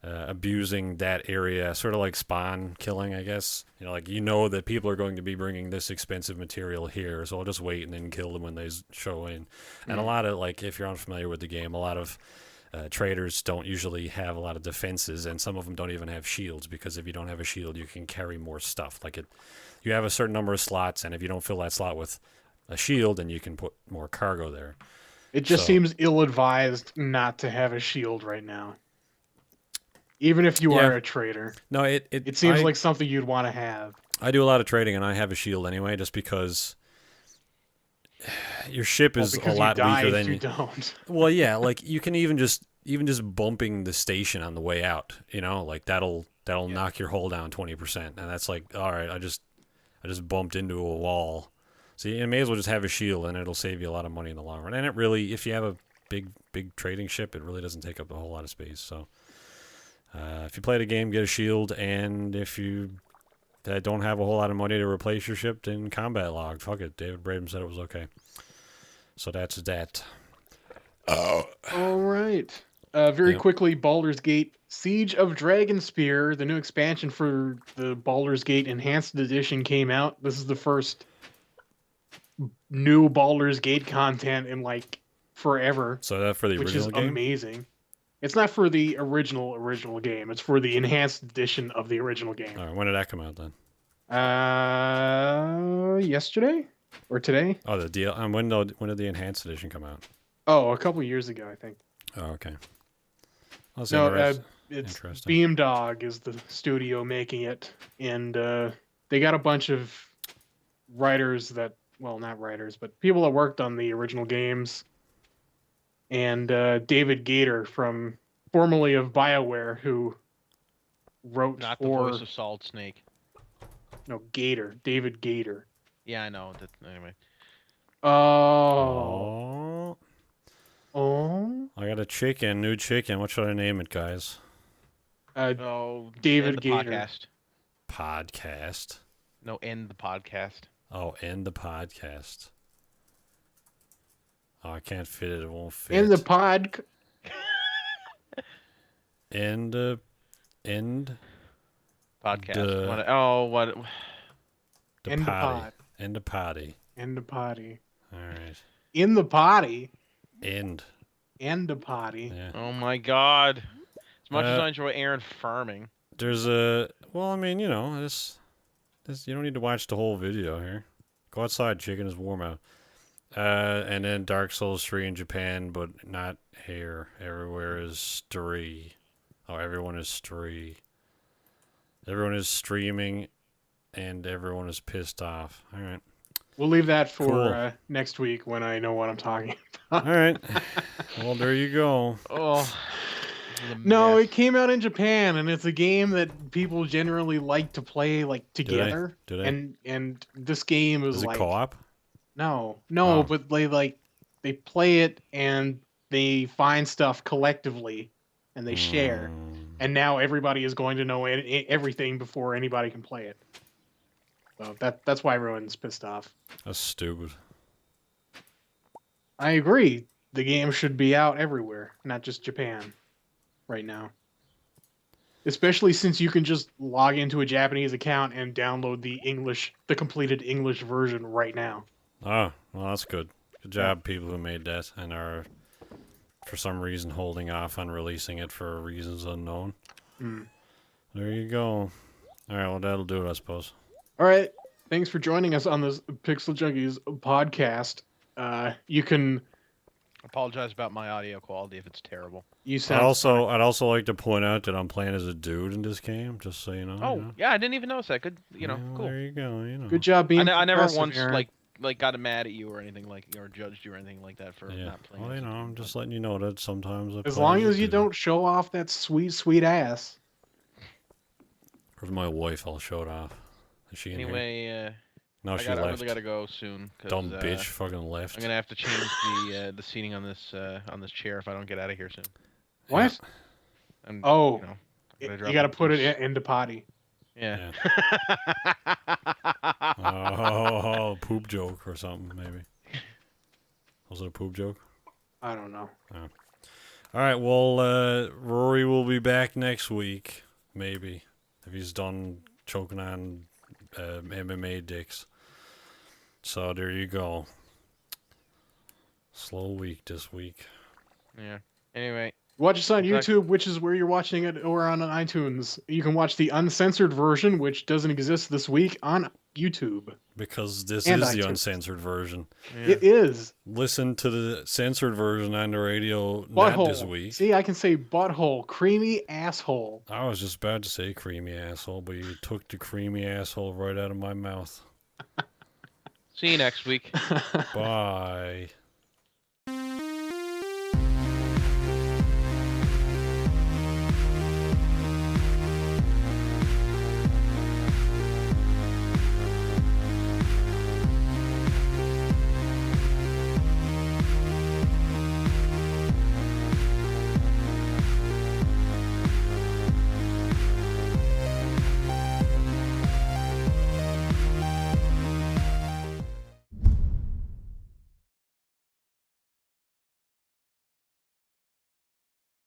abusing that area, sort of like spawn killing, I guess. Like that people are going to be bringing this expensive material here, so I'll just wait and then kill them when they show in. And a lot of, like, if you're unfamiliar with the game, a lot of traders don't usually have a lot of defenses, and some of them don't even have shields, because if you don't have a shield, you can carry more stuff. Like you have a certain number of slots, and if you don't fill that slot with a shield, then you can put more cargo there. It just So- seems ill-advised not to have a shield right now. Even if you Yeah. are a trader. No, It seems like something you'd want to have. I do a lot of trading, and I have a shield anyway, just because your ship is a Because lot you die weaker if than you don't. Well, yeah, like you can even just bumping the station on the way out, like that'll knock your hull down 20%, and that's like, all right, I just bumped into a wall. So you may as well just have a shield, and it'll save you a lot of money in the long run. And it really, if you have a big trading ship, it really doesn't take up a whole lot of space. So if you play the game, get a shield, and if you don't have a whole lot of money to replace your ship, then combat log. Fuck it. David Braben said it was okay. So that's that. All right. Very quickly, Baldur's Gate Siege of Dragonspear, the new expansion for the Baldur's Gate Enhanced Edition came out. This is the first new Baldur's Gate content in like forever, So that for the which is original game? amazing. It's not for the original game. It's for the Enhanced Edition of the original game. All right, when did that come out then? Yesterday or today? Oh, the deal. When did the enhanced edition come out? Oh, a couple years ago, I think. Oh, okay. That's No, interesting. it's Interesting. Beamdog is the studio making it, and they got a bunch of writers that, well, not writers, but people that worked on the original games, and David Gator from formerly of BioWare, who wrote Not the for voice of Solid Snake. David Gator. Yeah, I know. Anyway. Oh, I got a new chicken. What should I name it, guys? Oh, David end the Gator. podcast. Podcast. No, end the podcast. Oh, end the podcast. Oh, I can't fit it. It won't fit. in the pod. End. Podcast. Duh. What? The End the potty. pod. End the potty. End the potty. All right. In the potty. End. End the potty. Yeah. Oh my God. As much as Uh, I enjoy Aaron farming. There's a. Well, I mean, this. You don't need to watch the whole video here. Go outside, chicken. It's warm out. And then Dark Souls 3 in Japan, but not here. Everywhere is 3. Oh, everyone is 3. Everyone is streaming, and everyone is pissed off. All right. We'll leave that for Cool. next week when I know what I'm talking All right. Well, there you go. Oh. this is a No, mess. it came out in Japan, and it's a game that people generally like to play like together. Do they? And this game is Is it like co-op? no, Oh. but they play it and they find stuff collectively, and they share. And now everybody is going to know everything before anybody can play it. So that's why everyone's pissed off. That's stupid. I agree. The game should be out everywhere, not just Japan, right now. Especially since you can just log into a Japanese account and download the completed English version right now. Oh, well, that's good. Good job, people who made that and are, for some reason, holding off on releasing it for reasons unknown. Mm. There you go. All right, well, that'll do it, I suppose. All right. Thanks for joining us on this Pixel Junkies podcast. You can. Apologize about my audio quality if it's terrible. You I'd sound also like to point out that I'm playing as a dude in this game, just so you know. Oh, you know. yeah, I didn't even notice that. Good, Well, cool. There you go. good job being. I never progressive, once Aaron. like got mad at you or anything or judged you or anything like that for Yeah. not playing. Well, as a I'm dude, just but- letting you know that sometimes I As play long a as you dude. don't show off that sweet ass. Where's my wife? I'll show it off. Is she in here? Anyway, No, I she really left. gotta go soon. 'Cause, Dumb bitch, fucking left. I'm gonna have to change the seating on this chair if I don't get out of here soon. What? And, Oh, you know, I'm You gonna drop got to a put it piece. into potty. Yeah. Oh, poop joke or something, maybe. Was it a poop joke? I don't know. All right, well, Rory will be back next week, maybe, if he's done choking on MMA dicks. So there you go. Slow week this week. Yeah. Anyway, Watch us on Exactly. YouTube, which is where you're watching it, or on iTunes. You can watch the uncensored version, which doesn't exist this week, on YouTube. Because this And is the iTunes. uncensored version. Yeah. It is. Listen to the censored version on the radio not this Butthole. week. See, I can say butthole. Creamy asshole. I was just about to say creamy asshole, but you took the creamy asshole right out of my mouth. See you next week. Bye.